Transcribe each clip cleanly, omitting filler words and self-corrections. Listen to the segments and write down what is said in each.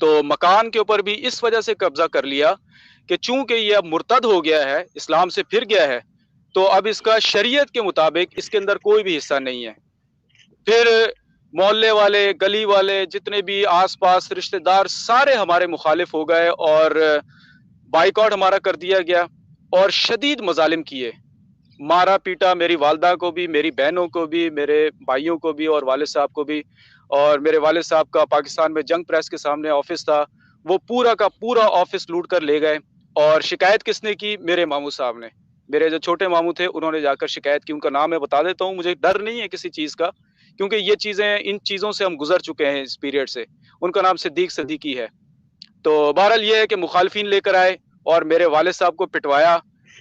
تو مکان کے اوپر بھی اس وجہ سے قبضہ کر لیا کہ چونکہ یہ اب مرتد ہو گیا ہے، اسلام سے پھر گیا ہے، تو اب اس کا شریعت کے مطابق اس کے اندر کوئی بھی حصہ نہیں ہے۔ پھر محلے والے، گلی والے، جتنے بھی آس پاس رشتہ دار سارے ہمارے مخالف ہو گئے اور بائیکاٹ ہمارا کر دیا گیا اور شدید مظالم کیے، مارا پیٹا میری والدہ کو بھی، میری بہنوں کو بھی، میرے بھائیوں کو بھی اور والد صاحب کو بھی۔ اور میرے والد صاحب کا پاکستان میں جنگ پریس کے سامنے آفس تھا، وہ پورا کا پورا آفس لوٹ کر لے گئے۔ اور شکایت کس نے کی؟ میرے ماموں صاحب نے، میرے جو چھوٹے ماموں تھے انہوں نے جا کر شکایت کی۔ ان کا نام میں بتا دیتا ہوں، مجھے ڈر نہیں ہے کسی چیز کا، کیونکہ یہ چیزیں، ان چیزوں سے ہم گزر چکے ہیں اس پیریڈ سے۔ ان کا نام صدیق صدیقی ہے۔ تو بہرحال یہ ہے کہ مخالفین لے کر آئے اور میرے والد صاحب کو پٹوایا،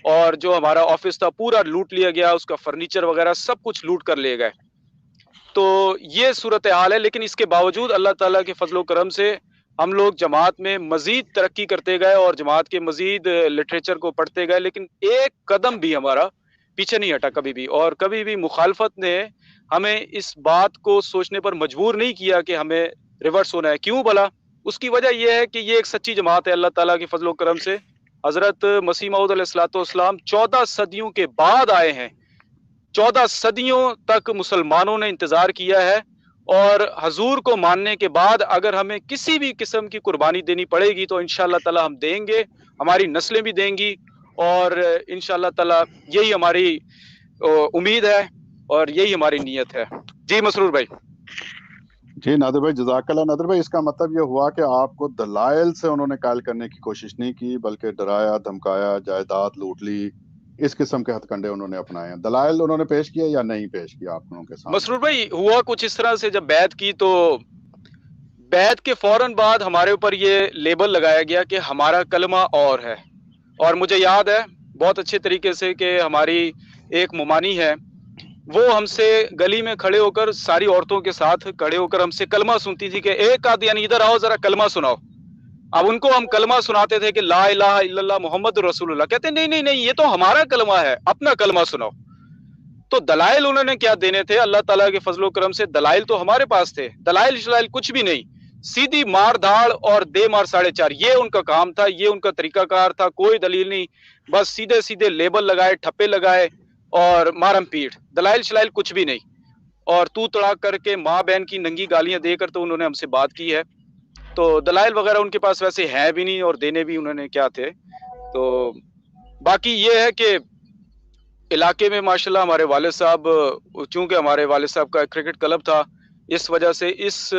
اور جو ہمارا آفس تھا پورا لوٹ لیا گیا، اس کا فرنیچر وغیرہ سب کچھ لوٹ کر لے گئے۔ تو یہ صورتحال ہے، لیکن اس کے باوجود اللہ تعالیٰ کے فضل و کرم سے ہم لوگ جماعت میں مزید ترقی کرتے گئے اور جماعت کے مزید لٹریچر کو پڑھتے گئے، لیکن ایک قدم بھی ہمارا پیچھے نہیں ہٹا کبھی بھی، اور کبھی بھی مخالفت نے ہمیں اس بات کو سوچنے پر مجبور نہیں کیا کہ ہمیں ریورس ہونا ہے۔ کیوں بھلا؟ اس کی وجہ یہ ہے کہ یہ ایک سچی جماعت ہے اللہ تعالیٰ کے فضل و کرم سے۔ حضرت مسیح موعود علیہ الصلوۃ والسلام 14 صدیوں کے بعد آئے ہیں، 14 صدیوں تک مسلمانوں نے انتظار کیا ہے، اور حضور کو ماننے کے بعد اگر ہمیں کسی بھی قسم کی قربانی دینی پڑے گی تو انشاءاللہ تعالی ہم دیں گے، ہماری نسلیں بھی دیں گی، اور انشاءاللہ تعالی یہی ہماری امید ہے اور یہی ہماری نیت ہے۔ جی مسرور بھائی۔ جی نادر بھائی، جزاک اللہ۔ نادر بھائی، اس کا مطلب یہ ہوا کہ آپ کو دلائل سے انہوں نے قائل کرنے کی کوشش نہیں کی، بلکہ ڈرایا دھمکایا، جائیداد لوٹ لی، اس قسم کے ہتھ کنڈے انہوں نے اپنائے ہیں۔ دلائل انہوں نے پیش کیا یا نہیں پیش کیا آپ لوگوں کے سامنے؟ مسرور بھائی، ہوا کچھ اس طرح سے، جب بیعت کی تو بیعت کے فوراً بعد ہمارے اوپر یہ لیبل لگایا گیا کہ ہمارا کلمہ اور ہے۔ اور مجھے یاد ہے بہت اچھے طریقے سے کہ ہماری ایک ممانی ہے، وہ ہم سے گلی میں کھڑے ہو کر، ساری عورتوں کے ساتھ کھڑے ہو کر ہم سے کلمہ سنتی تھی کہ ایک قادیانی ادھر آؤ ذرا کلمہ سناؤ۔ اب ان کو ہم کلمہ سناتے تھے کہ لا الہ الا اللہ محمد رسول اللہ، کہتے نہیں نہیں نہیں، یہ تو ہمارا کلمہ ہے، اپنا کلمہ سناؤ۔ تو دلائل انہوں نے کیا دینے تھے؟ اللہ تعالیٰ کے فضل و کرم سے دلائل تو ہمارے پاس تھے، دلائل شلائل کچھ بھی نہیں، سیدھی مار دھاڑ اور دے مار 4.5، یہ ان کا کام تھا، یہ ان کا طریقہ کار تھا، کوئی دلیل نہیں، بس سیدھے سیدھے لیبل لگائے، ٹھپے لگائے اور مارم پیٹ، دلائل شلائل کچھ بھی نہیں، اور تو تڑاک کر کے ماں بہن کی ننگی گالیاں دے کر تو انہوں نے ہم سے بات کی ہے۔ تو دلائل وغیرہ ان کے پاس ویسے ہیں بھی نہیں، اور دینے بھی انہوں نے کیا تھے۔ تو باقی یہ ہے کہ علاقے میں ماشاءاللہ ہمارے والد صاحب، چونکہ ہمارے والد صاحب کا کرکٹ کلب تھا، اس وجہ سے اس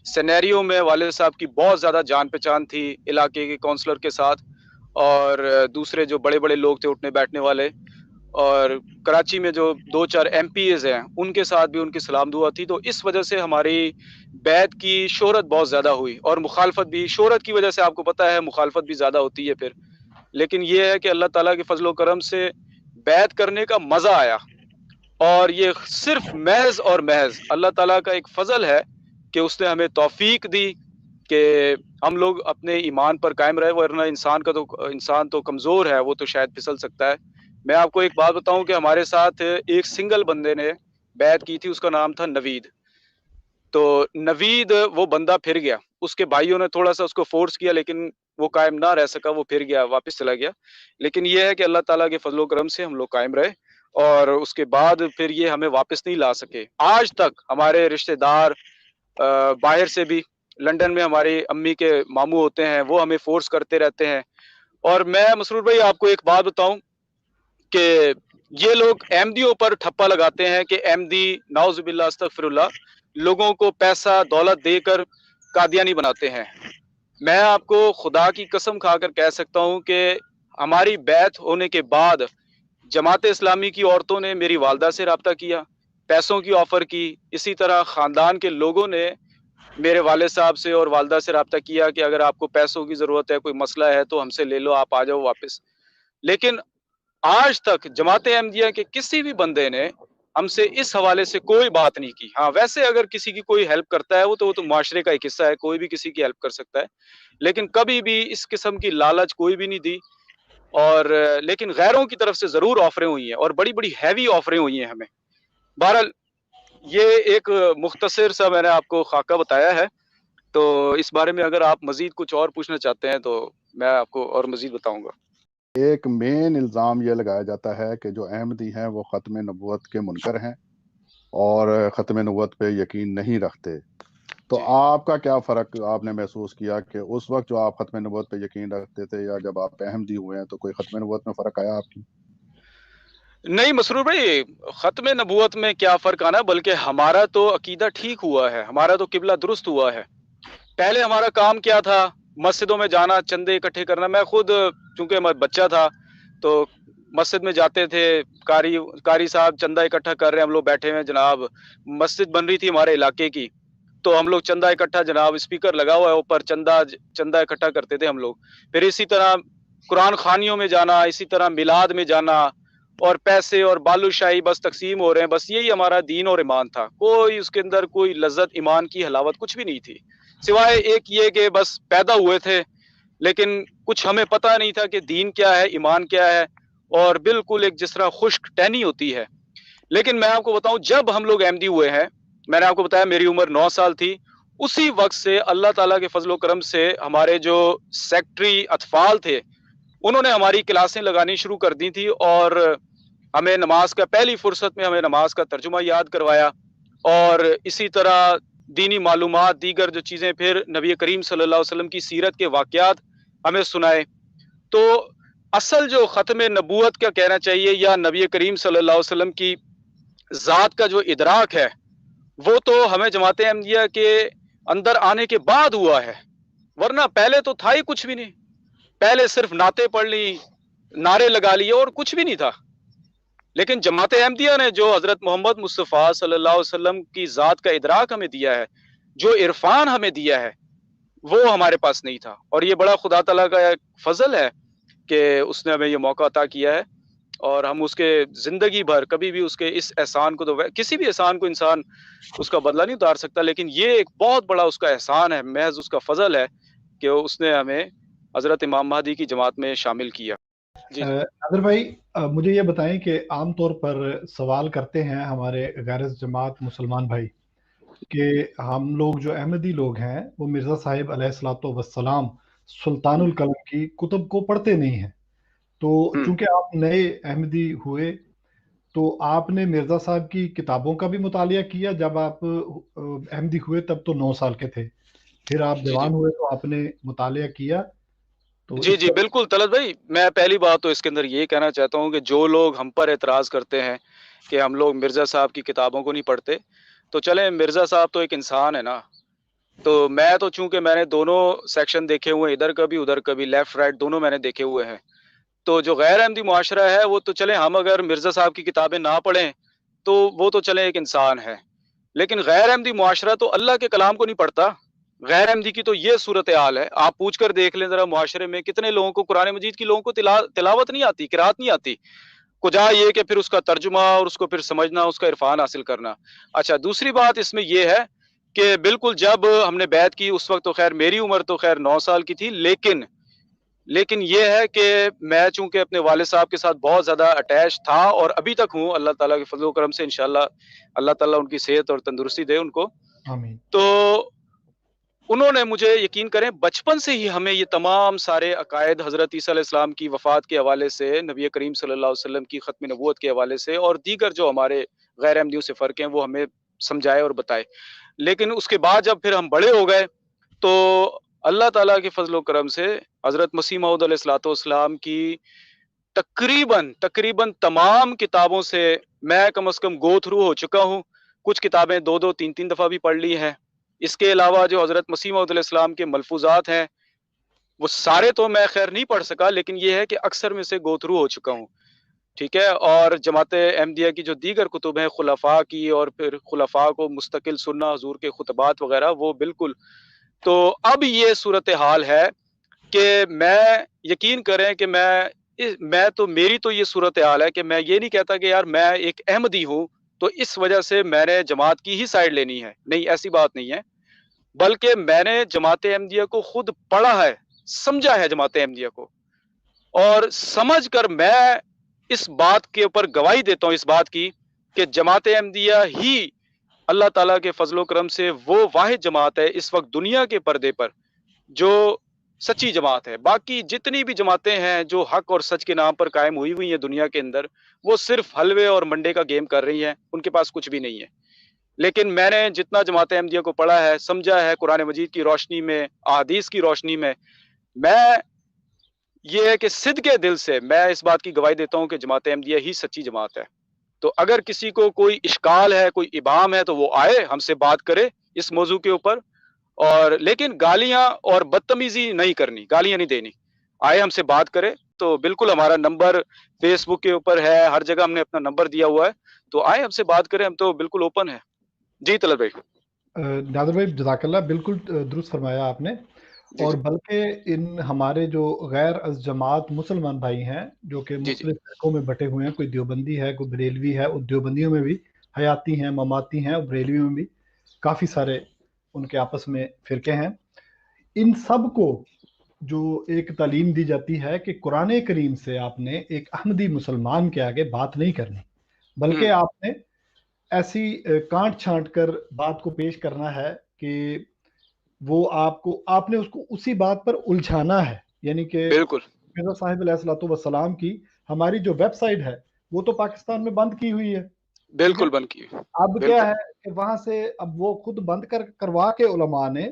سینیریو میں والد صاحب کی بہت زیادہ جان پہچان تھی علاقے کے کونسلر کے ساتھ، اور دوسرے جو بڑے بڑے لوگ تھے اٹھنے بیٹھنے والے، اور کراچی میں جو 2-4 ایم پی ایز ہیں ان کے ساتھ بھی ان کی سلام دعا تھی۔ تو اس وجہ سے ہماری بیعت کی شہرت بہت زیادہ ہوئی، اور مخالفت بھی، شہرت کی وجہ سے آپ کو پتہ ہے مخالفت بھی زیادہ ہوتی ہے پھر، لیکن یہ ہے کہ اللہ تعالیٰ کے فضل و کرم سے بیعت کرنے کا مزہ آیا، اور یہ صرف محض اور محض اللہ تعالیٰ کا ایک فضل ہے کہ اس نے ہمیں توفیق دی کہ ہم لوگ اپنے ایمان پر قائم رہے، ورنہ انسان تو کمزور ہے، وہ تو شاید پھسل سکتا ہے۔ میں آپ کو ایک بات بتاؤں کہ ہمارے ساتھ ایک سنگل بندے نے بیعت کی تھی، اس کا نام تھا نوید۔ تو نوید وہ بندہ پھر گیا، اس کے بھائیوں نے تھوڑا سا اس کو فورس کیا، لیکن وہ قائم نہ رہ سکا، وہ پھر گیا، واپس چلا گیا۔ لیکن یہ ہے کہ اللہ تعالیٰ کے فضل و کرم سے ہم لوگ قائم رہے، اور اس کے بعد پھر یہ ہمیں واپس نہیں لا سکے۔ آج تک ہمارے رشتہ دار باہر سے بھی، لنڈن میں ہماری امی کے ماموں ہوتے ہیں، وہ ہمیں فورس کرتے رہتے ہیں۔ اور میں مسرور بھائی آپ کو ایک بات بتاؤں کہ یہ لوگ احمدیوں پر ٹھپا لگاتے ہیں کہ احمدی نعوذ باللہ استغفر اللہ لوگوں کو پیسہ دولت دے کر قادیانی بناتے ہیں۔ میں آپ کو خدا کی قسم کھا کر کہہ سکتا ہوں کہ ہماری بیعت ہونے کے بعد جماعت اسلامی کی عورتوں نے میری والدہ سے رابطہ کیا، پیسوں کی آفر کی، اسی طرح خاندان کے لوگوں نے میرے والد صاحب سے اور والدہ سے رابطہ کیا کہ اگر آپ کو پیسوں کی ضرورت ہے، کوئی مسئلہ ہے تو ہم سے لے لو، آپ آ جاؤ واپس۔ لیکن آج تک جماعت احمدیہ کے کسی بھی بندے نے ہم سے اس حوالے سے کوئی بات نہیں کی۔ ہاں ویسے اگر کسی کی کوئی ہیلپ کرتا ہے وہ تو معاشرے کا ایک حصہ ہے، کوئی بھی کسی کی ہیلپ کر سکتا ہے، لیکن کبھی بھی اس قسم کی لالچ کوئی بھی نہیں دی۔ اور لیکن غیروں کی طرف سے ضرور آفریں ہوئی ہیں، اور بڑی بڑی ہیوی آفریں ہوئی ہیں ہمیں۔ بہرحال یہ ایک مختصر سا میں نے آپ کو خاکہ بتایا ہے، تو اس بارے میں اگر آپ مزید کچھ اور پوچھنا چاہتے ہیں تو میں آپ کو اور مزید بتاؤں گا۔ ایک مین الزام یہ لگایا جاتا ہے کہ جو احمدی ہیں وہ ختم نبوت کے منکر ہیں اور ختم نبوت پہ یقین نہیں رکھتے، تو جی آپ کا کیا فرق آپ نے محسوس کیا کہ اس وقت جو آپ ختم نبوت پہ یقین رکھتے تھے یا جب آپ احمدی ہوئے ہیں، تو کوئی ختم نبوت میں فرق آیا آپ کی؟ نہیں مسرور بھائی، ختم نبوت میں کیا فرق آنا، بلکہ ہمارا تو عقیدہ ٹھیک ہوا ہے، ہمارا تو قبلہ درست ہوا ہے۔ پہلے ہمارا کام کیا تھا؟ مسجدوں میں جانا، چندے اکٹھے کرنا۔ میں خود چونکہ میں بچہ تھا تو مسجد میں جاتے تھے، قاری صاحب چندہ اکٹھا کر رہے ہیں، ہم لوگ بیٹھے ہوئے جناب، مسجد بن رہی تھی ہمارے علاقے کی، تو ہم لوگ چندہ اکٹھا، جناب اسپیکر لگا ہوا ہے اوپر، چندہ اکٹھا کرتے تھے ہم لوگ۔ پھر اسی طرح قرآن خوانیوں میں جانا، اسی طرح میلاد میں جانا، اور پیسے اور بالو شاہی بس تقسیم ہو رہے ہیں، بس یہی ہمارا دین اور ایمان تھا۔ کوئی اس کے اندر کوئی لذت، ایمان کی حلاوت کچھ بھی نہیں تھی، سوائے ایک یہ کہ بس پیدا ہوئے تھے، لیکن کچھ ہمیں پتہ نہیں تھا کہ دین کیا ہے، ایمان کیا ہے، اور بالکل ایک جس طرح خشک ٹہنی ہوتی ہے۔ لیکن میں آپ کو بتاؤں، جب ہم لوگ احمدی ہوئے ہیں، میں نے آپ کو بتایا میری عمر 9 سال تھی، اسی وقت سے اللہ تعالیٰ کے فضل و کرم سے ہمارے جو سیکٹری اطفال تھے انہوں نے ہماری کلاسیں لگانی شروع کر دی تھی، اور ہمیں نماز کا، پہلی فرصت میں ہمیں نماز کا ترجمہ یاد کروایا، اور اسی طرح دینی معلومات، دیگر جو چیزیں، پھر نبی کریم صلی اللہ علیہ وسلم کی سیرت کے واقعات ہمیں سنائے۔ تو اصل جو ختم نبوت کا کہنا چاہیے، یا نبی کریم صلی اللہ علیہ وسلم کی ذات کا جو ادراک ہے، وہ تو ہمیں جماعت احمدیہ کے اندر آنے کے بعد ہوا ہے، ورنہ پہلے تو تھا ہی کچھ بھی نہیں۔ پہلے صرف نعتیں پڑھ لی، نعرے لگا لیے، اور کچھ بھی نہیں تھا۔ لیکن جماعت احمدیہ نے جو حضرت محمد مصطفیٰ صلی اللہ علیہ وسلم کی ذات کا ادراک ہمیں دیا ہے، جو عرفان ہمیں دیا ہے، وہ ہمارے پاس نہیں تھا، اور یہ بڑا خدا تعالیٰ کا ایک فضل ہے کہ اس نے ہمیں یہ موقع عطا کیا ہے، اور ہم اس کے زندگی بھر کبھی بھی اس کے اس احسان کو، تو کسی بھی احسان کو انسان اس کا بدلہ نہیں اتار سکتا، لیکن یہ ایک بہت بڑا اس کا احسان ہے، محض اس کا فضل ہے کہ اس نے ہمیں حضرت امام مہدی کی جماعت میں شامل کیا۔ جی جی نادر بھائی، مجھے یہ بتائیں کہ عام طور پر سوال کرتے ہیں ہمارے غیر جماعت مسلمان بھائی کہ ہم لوگ جو احمدی لوگ ہیں وہ مرزا صاحب علیہ الصلوۃ والسلام سلطان القلم کی کتب کو پڑھتے نہیں ہیں، تو چونکہ آپ نئے احمدی ہوئے تو آپ نے مرزا صاحب کی کتابوں کا بھی مطالعہ کیا۔ جب آپ احمدی ہوئے تب تو 9 سال کے تھے، پھر آپ جی جی جوان ہوئے تو آپ نے مطالعہ کیا، تو جی اس جی پر بالکل طلعت بھائی، میں پہلی بات تو اس کے اندر یہ کہنا چاہتا ہوں کہ جو لوگ ہم پر اعتراض کرتے ہیں کہ ہم لوگ مرزا صاحب کی کتابوں کو نہیں پڑھتے، تو چلیں، مرزا صاحب تو ایک انسان ہے نا، تو میں تو چونکہ میں نے دونوں سیکشن دیکھے ہوئے ہیں، ادھر کا بھی ادھر کا بھی، لیفٹ رائٹ دونوں میں نے دیکھے ہوئے ہیں، تو جو غیر احمدی معاشرہ ہے وہ تو چلیں، ہم اگر مرزا صاحب کی کتابیں نہ پڑھیں تو وہ تو چلیں ایک انسان ہے، لیکن غیر احمدی معاشرہ تو اللہ کے کلام کو نہیں پڑھتا۔ غیر احمدی کی تو یہ صورتحال ہے، آپ پوچھ کر دیکھ لیں ذرا، معاشرے میں کتنے لوگوں کو قرآن مجید کی، لوگوں کو تلاوت نہیں آتی، قرات نہیں آتی، کجا یہ کہ پھر اس کا ترجمہ اور اس کو پھر سمجھنا، اس کا عرفان حاصل کرنا۔ اچھا، دوسری بات اس میں یہ ہے کہ بالکل جب ہم نے بیعت کی اس وقت تو خیر میری عمر تو خیر 9 سال کی تھی، لیکن یہ ہے کہ میں چونکہ اپنے والد صاحب کے ساتھ بہت زیادہ اٹیچ تھا، اور ابھی تک ہوں، اللہ تعالیٰ کے فضل و کرم سے انشاءاللہ اللہ تعالیٰ ان کی صحت اور تندرستی دے ان کو۔ آمین۔ تو انہوں نے مجھے، یقین کریں، بچپن سے ہی ہمیں یہ تمام سارے عقائد حضرت عیسیٰ علیہ السلام کی وفات کے حوالے سے، نبی کریم صلی اللہ علیہ وسلم کی ختم نبوت کے حوالے سے، اور دیگر جو ہمارے غیر احمدیوں سے فرق ہیں، وہ ہمیں سمجھائے اور بتائے۔ لیکن اس کے بعد جب پھر ہم بڑے ہو گئے تو اللہ تعالیٰ کے فضل و کرم سے حضرت مسیح موعود علیہ الصلوۃ والسلام کی تقریباً تمام کتابوں سے میں کم از کم گو تھرو ہو چکا ہوں، کچھ کتابیں 2 3 دفعہ بھی پڑھ لی ہیں۔ اس کے علاوہ جو حضرت مسیح موعود علیہ السلام کے ملفوظات ہیں وہ سارے تو میں خیر نہیں پڑھ سکا، لیکن یہ ہے کہ اکثر میں سے گو تھرو ہو چکا ہوں، ٹھیک ہے۔ اور جماعت احمدیہ کی جو دیگر کتب ہیں خلفاء کی، اور پھر خلفاء کو مستقل سننا، حضور کے خطبات وغیرہ، وہ بالکل۔ تو اب یہ صورتحال ہے کہ میں، یقین کریں کہ میری تو یہ صورتحال ہے کہ میں یہ نہیں کہتا کہ یار میں ایک احمدی ہوں تو اس وجہ سے میں نے جماعت کی ہی سائڈ لینی ہے، نہیں، ایسی بات نہیں ہے، بلکہ میں نے جماعت احمدیہ کو خود پڑھا ہے، سمجھا ہے جماعت احمدیہ کو، اور سمجھ کر میں اس بات کے اوپر گواہی دیتا ہوں، اس بات کی کہ جماعت احمدیہ ہی اللہ تعالیٰ کے فضل و کرم سے وہ واحد جماعت ہے اس وقت دنیا کے پردے پر جو سچی جماعت ہے. باقی جتنی بھی جماعتیں ہیں جو حق اور سچ کے نام پر قائم ہوئی ہوئی ہیں دنیا کے اندر، وہ صرف حلوے اور منڈے کا گیم کر رہی ہیں، ان کے پاس کچھ بھی نہیں ہے. لیکن میں نے جتنا جماعت احمدیہ کو پڑھا ہے، سمجھا ہے قرآن مجید کی روشنی میں، احادیث کی روشنی میں یہ ہے کہ صدقے دل سے میں اس بات کی گواہی دیتا ہوں کہ جماعت احمدیہ ہی سچی جماعت ہے. تو اگر کسی کو کوئی اشکال ہے، کوئی ابہام ہے، تو وہ آئے ہم سے بات کرے اس موضوع کے اوپر. اور لیکن گالیاں اور بدتمیزی نہیں کرنی، گالیاں نہیں دینی. آئے ہم سے بات کرے. تو بالکل ہمارا نمبر فیس بک کے اوپر ہے، ہر جگہ ہم نے اپنا نمبر دیا ہوا ہے. تو آئے ہم سے بات کریں، ہم تو بالکل اوپن ہیں. جی طلعت بھائی. نادر بھائی جزاک اللہ، بالکل درست فرمایا آپ نے. اور بلکہ ان ہمارے جو غیر از جماعت مسلمان بھائی ہیں جو کہ مختلف فرقوں میں بٹے ہوئے ہیں، کوئی دیوبندی ہے، کوئی بریلوی ہے، اور دیوبندیوں میں بھی حیاتی ہیں، مماتی ہیں، اور بریلویوں میں بھی کافی سارے ان کے آپس میں فرقے ہیں. ان سب کو جو ایک تعلیم دی جاتی ہے کہ قرآن کریم سے آپ نے ایک احمدی مسلمان کے آگے بات نہیں کرنی، بلکہ آپ نے ایسی کانٹ چھانٹ کر بات کو پیش کرنا ہے کہ وہ آپ نے اس کو اسی بات پر الجھانا ہے. یعنی کہ بالکل مرزا صاحب علیہ الصلوۃ والسلام کی ہماری جو ویب سائٹ ہے وہ تو پاکستان میں بند کی ہوئی ہے. بالکل بند کی. اب کیا ہے کہ وہاں سے اب وہ خود بند کروا کے علماء نے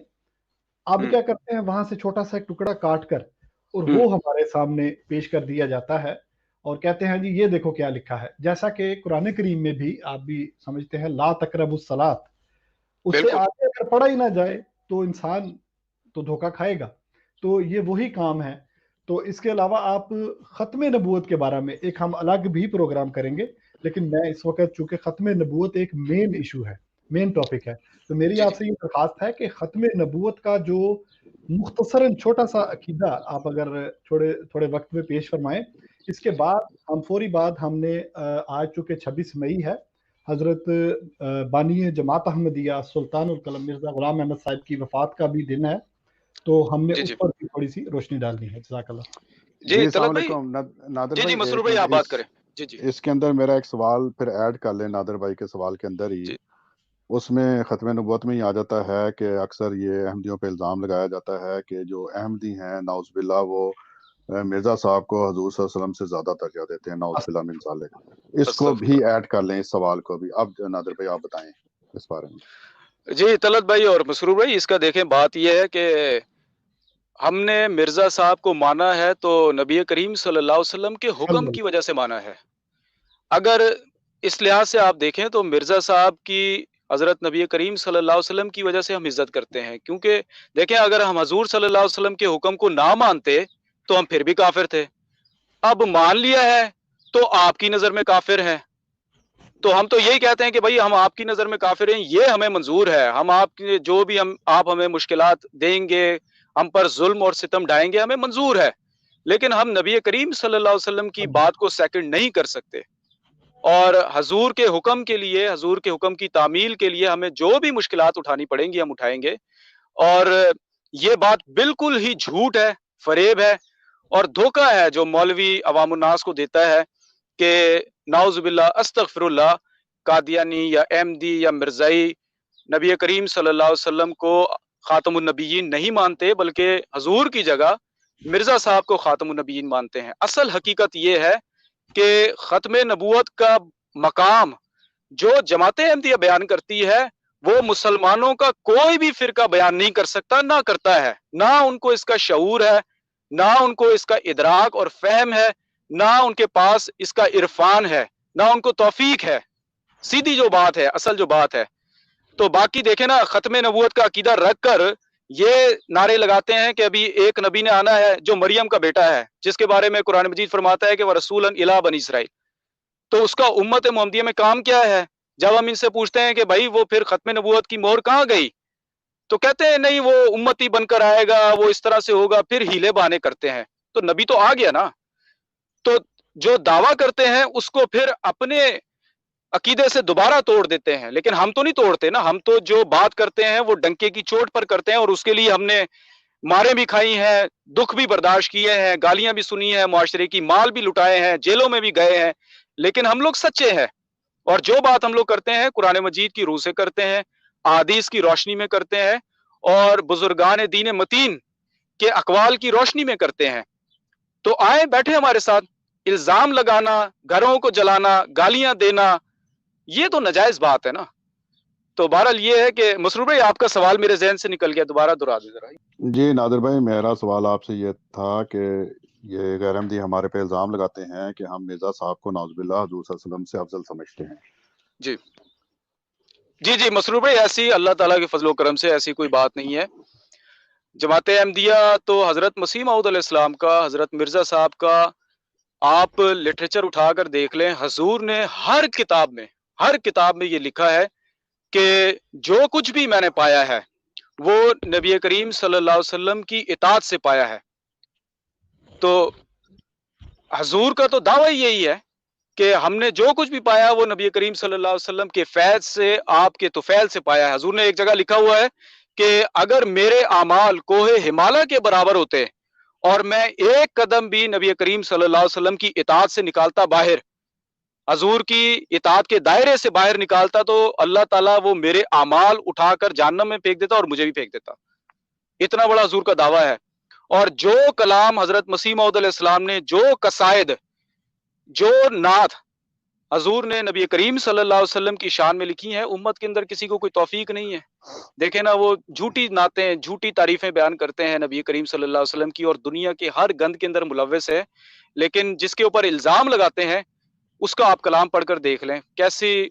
اب کیا کرتے ہیں، وہاں سے چھوٹا سا ایک ٹکڑا کاٹ کر اور وہ ہمارے سامنے پیش کر دیا جاتا ہے اور کہتے ہیں جی یہ دیکھو کیا لکھا ہے. جیسا کہ قرآن کریم میں بھی آپ بھی سمجھتے ہیں لا تقربوا الصلاۃ، اس سے آگے اگر پڑھا ہی نہ جائے تو انسان تو دھوکہ کھائے گا. تو یہ وہی کام ہے. تو اس کے علاوہ آپ ختم نبوت کے بارے میں ایک ہم الگ بھی پروگرام کریں گے، لیکن میں اس وقت چونکہ ختم نبوت ایک مین ایشو ہے، مین ٹاپک ہے، تو میری آپ سے یہ درخواست ہے کہ ختم نبوت کا جو مختصراً چھوٹا سا عقیدہ آپ اگر تھوڑے وقت میں پیش فرمائیں. اس کے بعد ہم فوری بعد ہم نے آج چونکہ 26 مئی ہے، حضرت بانی جماعت احمدیہ سلطان القلم مرزا غلام احمد صاحب کی وفات کا بھی دن ہے، تو ہم نے اس پر بھی تھوڑی سی روشنی ڈالنی ہے. جزاک اللہ. جی السلام علیکم نادر بھائی. مسرور بھائی آپ بات کریں. اس کے اندر میرا ایک سوال پھر ایڈ کر لیں نادر بھائی کے سوال کے اندر ہی. اس میں ختم نبوت میں ہی آ جاتا ہے کہ اکثر یہ احمدیوں پہ الزام لگایا جاتا ہے کہ جو احمدی ہیں نعوذ باللہ وہ مرزا صاحب کو حضور صلی اللہ علیہ وسلم سے زیادہ درجہ دیتے ہیں، نعوذ باللہ من ذالک. اس کو بھی ایڈ کر لیں، اس سوال کو بھی. اب نادر بھائی آپ بتائیں اس بارے میں. جی طلعت بھائی اور مسرور بھائی، اس کا دیکھیں بات یہ ہے کہ ہم نے مرزا صاحب کو مانا ہے تو نبی کریم صلی اللہ علیہ وسلم کے حکم کی وجہ سے مانا ہے. اگر اس لحاظ سے آپ دیکھیں تو مرزا صاحب کی حضرت نبی کریم صلی اللہ علیہ وسلم کی وجہ سے ہم عزت کرتے ہیں، کیونکہ دیکھیں اگر ہم حضور صلی اللہ علیہ وسلم کے حکم کو نہ مانتے تو ہم پھر بھی کافر تھے. اب مان لیا ہے تو آپ کی نظر میں کافر ہیں، تو ہم تو یہی کہتے ہیں کہ بھائی ہم آپ کی نظر میں کافر ہیں، یہ ہمیں منظور ہے. ہم آپ کے جو بھی آپ ہمیں مشکلات دیں گے، ہم پر ظلم اور ستم ڈھائیں گے، ہمیں منظور ہے. لیکن ہم نبی کریم صلی اللہ علیہ وسلم کی بات کو سیکنڈ نہیں کر سکتے، اور حضور کے حکم کے لیے، حضور کے حکم کی تعمیل کے لیے ہمیں جو بھی مشکلات اٹھانی پڑیں گی ہم اٹھائیں گے. اور یہ بات بالکل ہی جھوٹ ہے، فریب ہے اور دھوکہ ہے جو مولوی عوام الناس کو دیتا ہے کہ نعوذ باللہ استغفر اللہ قادیانی یا احمدی یا مرزائی نبی کریم صلی اللہ علیہ وسلم کو خاتم النبیین نہیں مانتے، بلکہ حضور کی جگہ مرزا صاحب کو خاتم النبیین مانتے ہیں. اصل حقیقت یہ ہے کہ ختم نبوت کا مقام جو جماعت احمدیہ بیان کرتی ہے وہ مسلمانوں کا کوئی بھی فرقہ بیان نہیں کر سکتا، نہ کرتا ہے. نہ ان کو اس کا شعور ہے، نہ ان کو اس کا ادراک اور فہم ہے، نہ ان کے پاس اس کا عرفان ہے، نہ ان کو توفیق ہے. سیدھی جو بات ہے، اصل جو بات ہے. تو باقی دیکھیں نا، ختم نبوت کا عقیدہ رکھ کر یہ نعرے لگاتے ہیں کہ ابھی ایک نبی نے آنا ہے جو مریم کا بیٹا ہے، جس کے بارے میں قرآن مجید فرماتا ہے کہ وہ رسولاً الی بنی اسرائیل. تو اس کا امت محمدیہ میں کام کیا ہے؟ جب ہم ان سے پوچھتے ہیں کہ بھائی وہ پھر ختم نبوت کی مہر کہاں گئی، تو کہتے ہیں نہیں وہ امتی بن کر آئے گا، وہ اس طرح سے ہوگا. پھر ہیلے بہانے کرتے ہیں. تو نبی تو آ گیا نا. تو جو دعویٰ کرتے ہیں اس کو پھر اپنے عقیدے سے دوبارہ توڑ دیتے ہیں. لیکن ہم تو نہیں توڑتے نا، ہم تو جو بات کرتے ہیں وہ ڈنکے کی چوٹ پر کرتے ہیں، اور اس کے لیے ہم نے ماریں بھی کھائی ہیں، دکھ بھی برداشت کیے ہیں، گالیاں بھی سنی ہیں، معاشرے کی مال بھی لٹائے ہیں، جیلوں میں بھی گئے ہیں. لیکن ہم لوگ سچے ہیں اور جو بات ہم لوگ کرتے ہیں قرآن مجید کی روح سے کرتے ہیں، احادیث کی روشنی میں کرتے ہیں، اور بزرگان دین متین کے اقوال کی روشنی میں کرتے ہیں۔ تو آئیں بیٹھے ہمارے ساتھ۔ الزام لگانا، گھروں کو جلانا، گالیاں دینا، یہ تو ناجائز بات ہے نا۔ تو بہرحال یہ ہے کہ مسرور بھائی آپ کا سوال میرے ذہن سے نکل گیا، دوبارہ دہرا دیں ذرا۔ جی نادر بھائی، میرا سوال آپ سے یہ تھا کہ یہ غیر احمدی ہمارے پہ الزام لگاتے ہیں کہ ہم مرزا صاحب کو نعوذ باللہ حضور صلی اللہ علیہ وسلم سے افضل سمجھتے ہیں۔ جی جی جی مسرور بھائی، ایسی اللہ تعالیٰ کے فضل و کرم سے ایسی کوئی بات نہیں ہے۔ جماعت احمدیہ تو حضرت مسیح موعود علیہ السلام کا، حضرت مرزا صاحب کا، آپ لٹریچر اٹھا کر دیکھ لیں، حضور نے ہر کتاب میں یہ لکھا ہے کہ جو کچھ بھی میں نے پایا ہے وہ نبی کریم صلی اللہ علیہ وسلم کی اطاعت سے پایا ہے۔ تو حضور کا تو دعویٰ یہی ہے کہ ہم نے جو کچھ بھی پایا وہ نبی کریم صلی اللہ علیہ وسلم کے فیض سے، آپ کے طفیل سے پایا ہے۔ حضور نے ایک جگہ لکھا ہوا ہے کہ اگر میرے اعمال کوہ ہمالیہ کے برابر ہوتے اور میں ایک قدم بھی نبی کریم صلی اللہ علیہ وسلم کی اطاعت سے نکالتا باہر، حضور کی اطاعت کے دائرے سے باہر نکالتا، تو اللہ تعالیٰ وہ میرے اعمال اٹھا کر جہنم میں پھینک دیتا اور مجھے بھی پھینک دیتا۔ اتنا بڑا حضور کا دعویٰ ہے۔ اور جو کلام حضرت مسیح موعود علیہ السلام نے، جو قصائد، جو نعت حضور نے نبی کریم صلی اللہ علیہ وسلم کی شان میں لکھی ہیں، امت کے اندر کسی کو کوئی توفیق نہیں ہے۔ دیکھیں نا، وہ جھوٹی نعتیں، جھوٹی تعریفیں بیان کرتے ہیں نبی کریم صلی اللہ علیہ وسلم کی، اور دنیا کے ہر گند کے اندر ملوث ہے، لیکن جس کے اوپر الزام لگاتے ہیں اس کا آپ کلام پڑھ کر دیکھ لیں، کیسی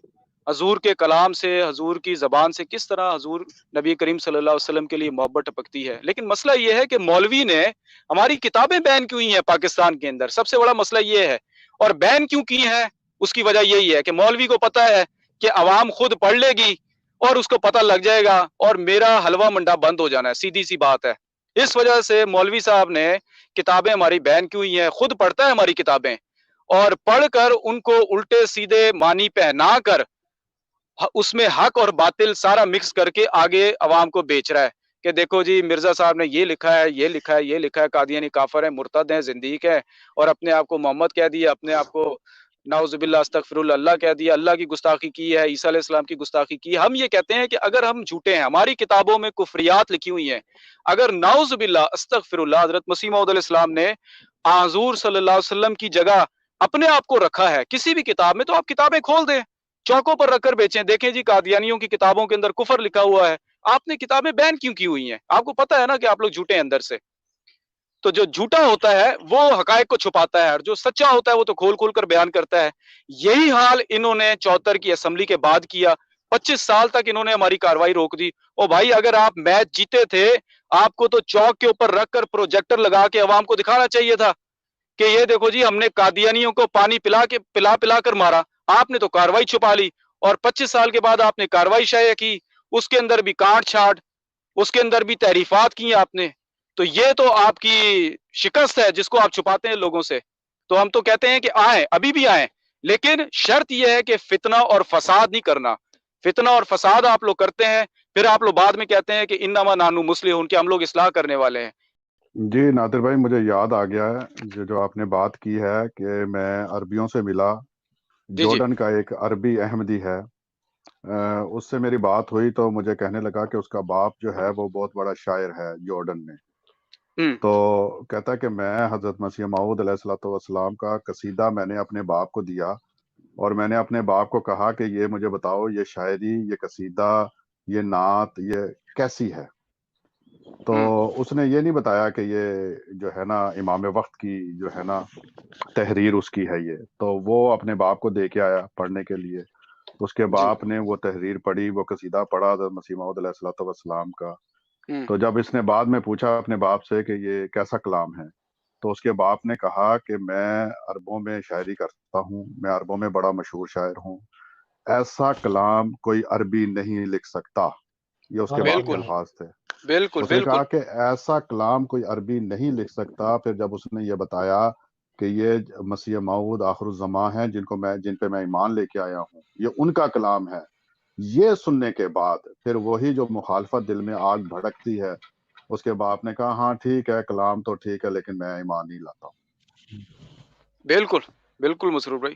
حضور کے کلام سے، حضور کی زبان سے کس طرح حضور نبی کریم صلی اللہ علیہ وسلم کے لیے محبت ٹپکتی ہے۔ لیکن مسئلہ یہ ہے کہ مولوی نے ہماری کتابیں بین کیوں ہیں پاکستان کے اندر، سب سے بڑا مسئلہ یہ ہے۔ اور بین کیوں کی ہیں، اس کی وجہ یہی ہے کہ مولوی کو پتہ ہے کہ عوام خود پڑھ لے گی اور اس کو پتہ لگ جائے گا اور میرا حلوہ منڈا بند ہو جانا ہے، سیدھی سی بات ہے۔ اس وجہ سے مولوی صاحب نے کتابیں ہماری بین کیوں ہیں، خود پڑھتا ہے ہماری کتابیں، اور پڑھ کر ان کو الٹے سیدھے معنی پہنا کر اس میں حق اور باطل سارا مکس کر کے آگے عوام کو بیچ رہا ہے کہ دیکھو جی مرزا صاحب نے یہ لکھا ہے، یہ لکھا ہے، یہ لکھا ہے، قادیانی کافر ہیں، مرتد ہیں، زندیق ہیں، اور اپنے آپ کو محمد کہہ دیا، اپنے آپ کو نعوذ باللہ استغفر اللہ کہہ دیا، اللہ کی گستاخی کی ہے، عیسیٰ علیہ السلام کی گستاخی کی۔ ہم یہ کہتے ہیں کہ اگر ہم جھوٹے ہیں، ہماری کتابوں میں کفریات لکھی ہوئی ہیں، اگر نعوذ باللہ استغفر اللہ حضرت مسیح موعود علیہ السلام نے حضور صلی اللہ علیہ وسلم کی جگہ اپنے آپ کو رکھا ہے کسی بھی کتاب میں، تو آپ کتابیں کھول دیں، چوکوں پر رکھ کر بیچیں، دیکھیں جی قادیانیوں کی کتابوں کے اندر کفر لکھا ہوا ہے، آپ نے کتابیں بین کیوں کی ہوئی ہیں؟ آپ کو پتہ ہے نا کہ آپ لوگ جھوٹے ہیں اندر سے۔ تو جو جھوٹا ہوتا ہے وہ حقائق کو چھپاتا ہے، اور جو سچا ہوتا ہے وہ تو کھول کھول کر بیان کرتا ہے۔ یہی حال انہوں نے 74 کی اسمبلی کے بعد کیا، 25 سال تک انہوں نے ہماری کاروائی روک دی۔ او بھائی، اگر آپ میچ جیتے تھے، آپ کو تو چوک کے اوپر رکھ کر پروجیکٹر لگا کے عوام کو دکھانا چاہیے تھا کہ یہ دیکھو جی ہم نے قادیانیوں کو پانی پلا کر مارا۔ آپ نے تو کاروائی چھپا لی، اور 25 سال کے بعد آپ نے کاروائی شائع کی، اس کے اندر بھی کاٹ چھاٹ، اس کے اندر بھی تحریفات کی ہیں آپ نے۔ تو یہ تو آپ کی شکست ہے جس کو آپ چھپاتے ہیں لوگوں سے۔ تو ہم تو کہتے ہیں کہ آئیں، ابھی بھی آئیں، لیکن شرط یہ ہے کہ فتنہ اور فساد نہیں کرنا۔ فتنہ اور فساد آپ لوگ کرتے ہیں، پھر آپ لوگ بعد میں کہتے ہیں کہ انما نحن مصلحون، کہ ہم لوگ اصلاح کرنے والے ہیں۔ جی نادر بھائی، مجھے یاد آ گیا ہے جو آپ نے بات کی ہے کہ میں عربیوں سے ملا، جی جی جارڈن کا ایک عربی احمدی ہے، اس سے میری بات ہوئی تو مجھے کہنے لگا کہ اس کا باپ جو ہے وہ بہت بڑا شاعر ہے جارڈن میں۔ تو کہتا ہے کہ میں حضرت مسیح موعود علیہ الصلوۃ والسلام کا قصیدہ میں نے اپنے باپ کو دیا، اور میں نے اپنے باپ کو کہا کہ یہ مجھے بتاؤ، یہ شاعری، یہ قصیدہ، یہ نعت، یہ کیسی ہے؟ تو اس نے یہ نہیں بتایا کہ یہ جو ہے نا امام وقت کی جو ہے نا تحریر اس کی ہے یہ۔ تو وہ اپنے باپ کو دے کے آیا پڑھنے کے لیے، اس کے باپ نے وہ تحریر پڑھی، وہ قصیدہ پڑھا حضرت مسیح موعود علیہ الصلوۃ والسلام کا۔ تو جب اس نے بعد میں پوچھا اپنے باپ سے کہ یہ کیسا کلام ہے، تو اس کے باپ نے کہا کہ میں عربوں میں شاعری کرتا ہوں، میں عربوں میں بڑا مشہور شاعر ہوں، ایسا کلام کوئی عربی نہیں لکھ سکتا۔ یہ اس کے باپ کے الفاظ تھے۔ بالکل اس نے کہا کہ ایسا کلام کوئی عربی نہیں لکھ سکتا۔ پھر جب اس نے یہ بتایا کہ یہ مسیح موعود آخر الزماں ہیں جن پہ میں ایمان لے کے آیا ہوں، یہ ان کا کلام ہے، یہ سننے کے بعد پھر وہی جو مخالفت دل میں آگ بھڑکتی ہے، اس کے باپ نے کہا ہاں ٹھیک ہے، کلام تو ٹھیک ہے، لیکن میں ایمان نہیں لاتا ہوں۔ بالکل مسرور بھائی،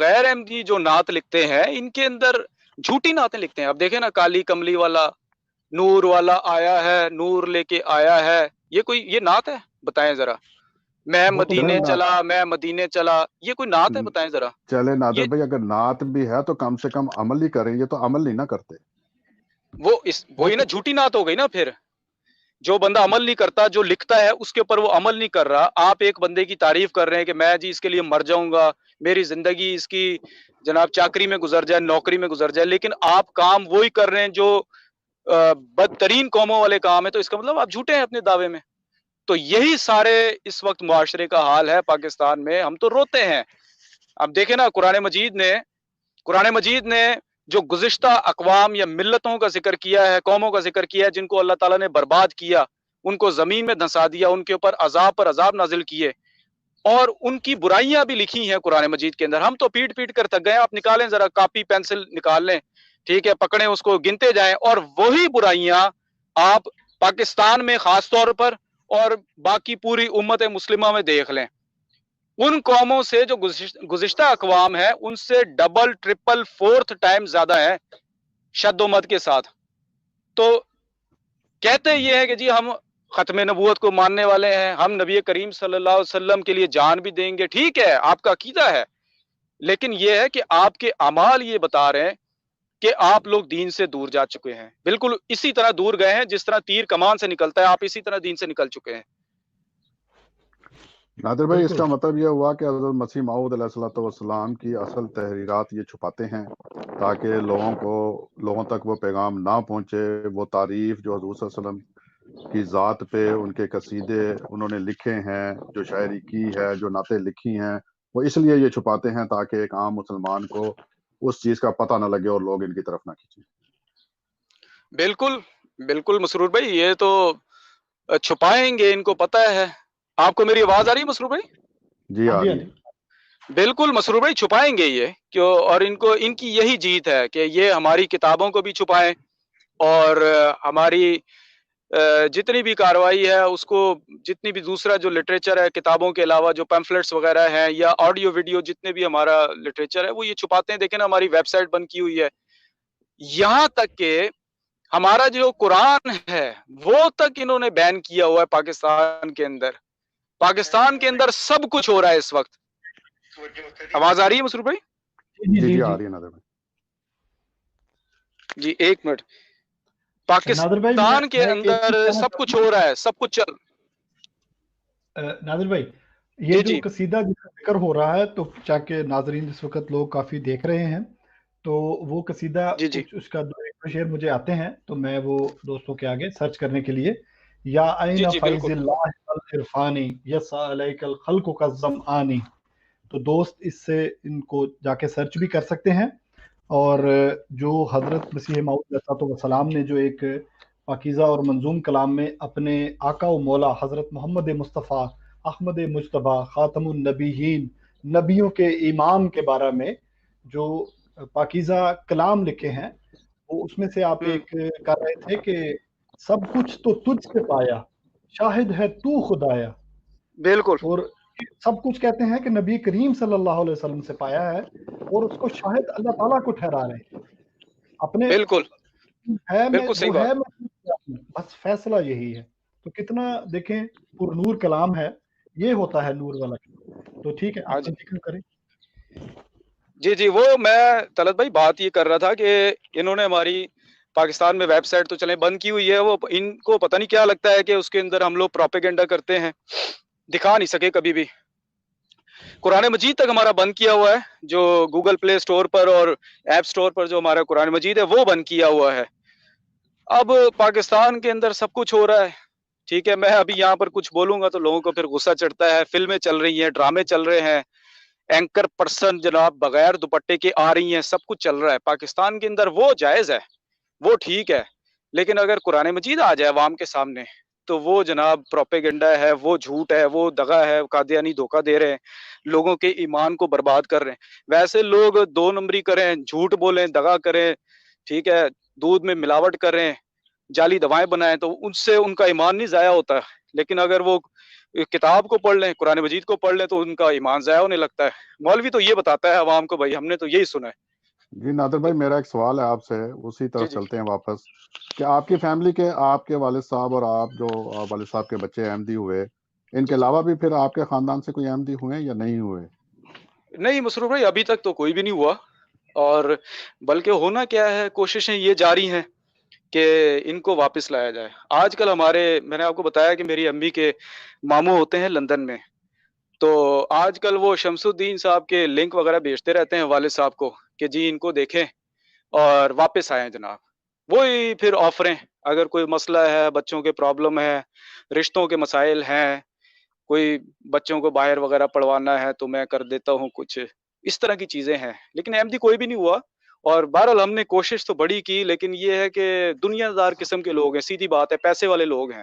غیر احمدی جو نعت لکھتے ہیں ان کے اندر جھوٹی نعتیں لکھتے ہیں. اب دیکھیں نا کالی کملی والا نور والا آیا ہے نور لے کے آیا ہے, یہ نعت ہے بتائیں ذرا. میں وہ تو چلے مدینے چلا میں مدینے چلا, یہ کوئی نعت ہے بتائیں ذرا. چلے نادر یہ بھائی اگر نعت بھی ہے تو کم سے کم عمل ہی کریں, یہ تو عمل نہیں نہ کرتے. وہی نا جھوٹی نعت ہو گئی نا. پھر جو بندہ عمل نہیں کرتا, جو لکھتا ہے اس کے اوپر وہ عمل نہیں کر رہا. آپ ایک بندے کی تعریف کر رہے ہیں کہ میں جی اس کے لیے مر جاؤں گا, میری زندگی اس کی جناب چاکری میں گزر جائے, نوکری میں گزر جائے, لیکن آپ کام وہی کر رہے ہیں جو بدترین قوموں والے کام ہے, تو اس کا مطلب آپ جھوٹے ہیں اپنے دعوے میں. تو یہی سارے اس وقت معاشرے کا حال ہے پاکستان میں. ہم تو روتے ہیں. اب دیکھیں نا قرآن مجید نے جو گزشتہ اقوام یا ملتوں کا ذکر کیا ہے, قوموں کا ذکر کیا ہے جن کو اللہ تعالیٰ نے برباد کیا, ان کو زمین میں دھنسا دیا, ان کے اوپر عذاب پر عذاب نازل کیے, اور ان کی برائیاں بھی لکھی ہیں قرآن مجید کے اندر. ہم تو پیٹ پیٹ کر تھک گئے. آپ نکالیں ذرا کاپی پینسل نکال لیں, ٹھیک ہے, پکڑیں اس کو, گنتے جائیں, اور وہی برائیاں آپ پاکستان میں خاص طور پر اور باقی پوری امت مسلمہ میں دیکھ لیں. ان قوموں سے جو گزشتہ اقوام ہیں ان سے ڈبل ٹرپل فورتھ ٹائم زیادہ ہے شد و مد کے ساتھ. تو کہتے یہ ہے کہ جی ہم ختم نبوت کو ماننے والے ہیں, ہم نبی کریم صلی اللہ علیہ وسلم کے لیے جان بھی دیں گے. ٹھیک ہے, آپ کا عقیدہ ہے, لیکن یہ ہے کہ آپ کے اعمال یہ بتا رہے ہیں کہ آپ لوگ دین سے دور جا چکے ہیں. بالکل اسی طرح دور گئے ہیں جس طرح تیر کمان سے نکلتا ہے, آپ اسی طرح دین سے نکل چکے ہیں. نادر بھائی اس بالکل کا مطلب یہ ہوا کہ حضرت مسیح موعود علیہ الصلوۃ والسلام کی اصل تحریرات یہ چھپاتے ہیں تاکہ لوگوں تک وہ پیغام نہ پہنچے. وہ تعریف جو حضور صلی اللہ علیہ وسلم کی ذات پہ ان کے قصیدے انہوں نے لکھے ہیں, جو شاعری کی ہے, جو نعتیں لکھی ہیں, وہ اس لیے یہ چھپاتے ہیں تاکہ ایک عام مسلمان کو اس چیز کا پتہ نہ لگے اور لوگ ان کی طرف نہ کھینچیں. بالکل بالکل مسرور بھائی, یہ تو چھپائیں گے, ان کو پتہ ہے. آپ کو میری آواز آ رہی ہے مسرور بھائی؟ جی ہاں آ جی ہاں رہی جی. ہے. بالکل مسرور بھائی چھپائیں گے یہ کیوں, اور ان کی یہی جیت ہے کہ یہ ہماری کتابوں کو بھی چھپائیں, اور ہماری جتنی بھی کاروائی ہے اس کو, جتنی بھی دوسرا جو لٹریچر ہے کتابوں کے علاوہ, جو پیمفلیٹس وغیرہ ہیں یا آڈیو ویڈیو جتنے بھی ہمارا لٹریچر ہے, وہ یہ چھپاتے ہیں. دیکھیں نا ہماری ویب سائٹ بند کی ہوئی ہے, یہاں تک کہ ہمارا جو قرآن ہے وہ تک انہوں نے بین کیا ہوا ہے پاکستان کے اندر. پاکستان کے اندر سب کچھ ہو رہا ہے اس وقت. آواز آ رہی ہے مسرور بھائی؟ جی جی جی جی جی. آ رہی ہے نادر بھائی. جی ایک منٹ. نادر بھائی پاکستان کے میں ایک چیز اندر کہنا سب چاہتا کچھ ہو رہا ہے, سب کچھ چل. نادر بھائی یہ جی جو جی قصیدہ جس کا ذکر ہو رہا ہے, تو چاہے ناظرین اس وقت لوگ کافی دیکھ رہے ہیں, تو وہ قصیدہ جی جی کچھ اس کا دو ایک شعر مجھے آتے ہیں, تو میں وہ دوستوں کے آگے سرچ کرنے کے لیے. یا جی عین جی فیض بالکل. اللہ العرفانی یسعی علیک الخلق کالظمآنی. تو دوست اس سے ان کو جا کے سرچ بھی کر سکتے ہیں. اور جو حضرت مسیح موعود علیہ السلام نے جو ایک پاکیزہ اور منظوم کلام میں اپنے آقا و مولا حضرت محمد مصطفیٰ احمد مجتبیٰ خاتم النبیین, نبیوں کے امام کے بارے میں جو پاکیزہ کلام لکھے ہیں, وہ اس میں سے آپ ایک کر رہے تھے کہ سب کچھ تو تجھ سے پایا, شاہد ہے تو خدایا. بالکل اور سب کچھ کہتے ہیں کہ نبی کریم صلی اللہ علیہ وسلم سے پایا ہے, اور اس کو شاہد اللہ تعالیٰ کو ٹھہرا رہے ہیں اپنے بالکل ہے میں, بالکل صحیح وہ بات. ہے میں, بس فیصلہ یہی ہے. تو کتنا دیکھیں پر نور کلام ہے, یہ ہوتا ہے نور والا. تو ٹھیک ہے, ہاں آپ جی کنٹینیو کریں. جی جی, وہ میں طلعت بھائی بات یہ کر رہا تھا کہ انہوں نے ہماری پاکستان میں ویب سائٹ تو چلیں بند کی ہوئی ہے. وہ ان کو پتہ نہیں کیا لگتا ہے کہ اس کے اندر ہم لوگ پروپیگنڈا کرتے ہیں, دکھا نہیں سکے کبھی بھی. قرآن مجید تک ہمارا بند کیا ہوا ہے, جو گوگل پلے اسٹور پر اور ایپ اسٹور پر جو ہمارا قرآن مجید ہے وہ بند کیا ہوا ہے. اب پاکستان کے اندر سب کچھ ہو رہا ہے, ٹھیک ہے. میں ابھی یہاں پر کچھ بولوں گا تو لوگوں کو پھر غصہ چڑھتا ہے. فلمیں چل رہی ہیں, ڈرامے چل رہے ہیں, اینکر پرسن جناب بغیر دوپٹے کے آ رہی ہیں, سب کچھ چل رہا ہے پاکستان کے اندر. وہ جائز ہے, وہ ٹھیک ہے, لیکن اگر قرآن مجید آ جائے عوام کے سامنے تو وہ جناب پروپیگنڈا ہے, وہ جھوٹ ہے, وہ دغا ہے, قادیانی دھوکہ دے رہے ہیں, لوگوں کے ایمان کو برباد کر رہے ہیں. ویسے لوگ دو نمبری کریں, جھوٹ بولیں, دغا کریں, ٹھیک ہے, دودھ میں ملاوٹ کریں, جعلی دوائیں بنائیں, تو ان سے ان کا ایمان نہیں ضائع ہوتا. لیکن اگر وہ کتاب کو پڑھ لیں، قرآن مجید کو پڑھ لیں تو ان کا ایمان ضائع ہونے لگتا ہے۔ مولوی تو یہ بتاتا ہے عوام کو، بھائی ہم نے تو یہی سنا ہے۔ جی نادر بھائی، میرا ایک سوال ہے آپ سے، اسی جی طرف جی چلتے ہیں واپس، کہ آپ کی فیملی کے، آپ کے والد صاحب اور آپ جو والد صاحب کے بچے احمدی ہوئے، ان کے جی جی علاوہ بھی پھر آپ کے خاندان سے کوئی احمدی ہوئے ہیں یا نہیں ہوئے؟ نہیں مسرور بھائی، ابھی تک تو کوئی بھی نہیں ہوا، اور بلکہ ہونا کیا ہے، کوششیں یہ جاری ہیں کہ ان کو واپس لایا جائے۔ آج کل میں نے آپ کو بتایا کہ میری امی کے ماموں ہوتے ہیں لندن میں، تو آج کل وہ شمس الدین صاحب کے لنک وغیرہ بھیجتے رہتے ہیں والد صاحب کو کہ جی ان کو دیکھیں اور واپس آئیں جناب۔ وہی پھر آفریں، اگر کوئی مسئلہ ہے، بچوں کے پرابلم ہے، رشتوں کے مسائل ہیں، کوئی بچوں کو باہر وغیرہ پڑھوانا ہے تو میں کر دیتا ہوں، کچھ اس طرح کی چیزیں ہیں، لیکن احمدی کوئی بھی نہیں ہوا۔ اور بہرحال ہم نے کوشش تو بڑی کی، لیکن یہ ہے کہ دنیا دار قسم کے لوگ ہیں، سیدھی بات ہے، پیسے والے لوگ ہیں،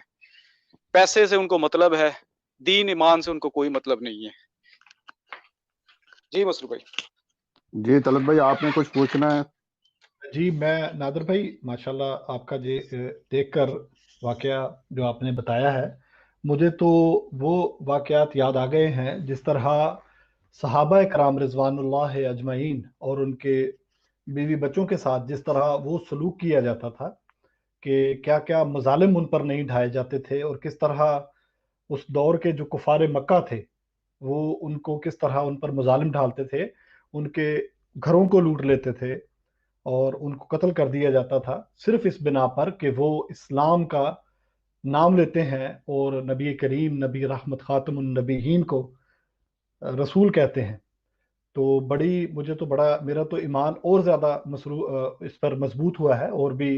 پیسے سے ان کو مطلب ہے، دین ایمان سے ان کو کوئی مطلب نہیں ہے۔ جی مسرور بھائی۔ جی طلعت بھائی، آپ نے کچھ پوچھنا ہے؟ جی میں نادر بھائی، ماشاءاللہ آپ کا دیکھ کر واقعہ جو آپ نے بتایا ہے، مجھے تو وہ واقعات یاد آ گئے ہیں جس طرح صحابہ کرام رضوان اللہ اجمعین اور ان کے بیوی بچوں کے ساتھ جس طرح وہ سلوک کیا جاتا تھا، کہ کیا کیا مظالم ان پر نہیں ڈھائے جاتے تھے، اور کس طرح اس دور کے جو کفار مکہ تھے وہ ان کو کس طرح ان پر مظالم ڈھالتے تھے، ان کے گھروں کو لوٹ لیتے تھے اور ان کو قتل کر دیا جاتا تھا، صرف اس بنا پر کہ وہ اسلام کا نام لیتے ہیں اور نبی کریم، نبی رحمت، خاتم النبیین کو رسول کہتے ہیں۔ تو مجھے تو بڑا، میرا تو ایمان اور زیادہ اس پر مضبوط ہوا ہے، اور بھی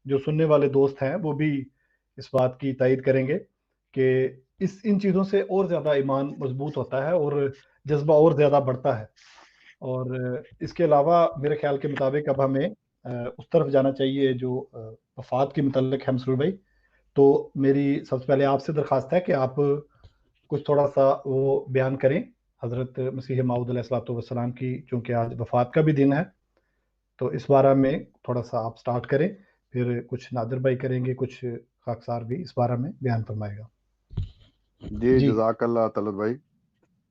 جو سننے والے دوست ہیں وہ بھی اس بات کی تائید کریں گے کہ ان چیزوں سے اور زیادہ ایمان مضبوط ہوتا ہے اور جذبہ اور زیادہ بڑھتا ہے۔ اور اس کے علاوہ میرے خیال کے مطابق اب ہمیں اس طرف جانا چاہیے جو وفات کے متعلق ہے مسرور بھائی۔ تو میری سب سے پہلے آپ سے درخواست ہے کہ آپ کچھ تھوڑا سا وہ بیان کریں حضرت مسیح موعود علیہ الصلوۃ والسلام کی، چونکہ آج وفات کا بھی دن ہے، تو اس بارے میں تھوڑا سا آپ سٹارٹ کریں، پھر کچھ نادر بھائی کریں گے، کچھ خاکسار بھی اس بارے میں بیان فرمائے گا۔ جی جی جزاک اللہ طلعت بھائی۔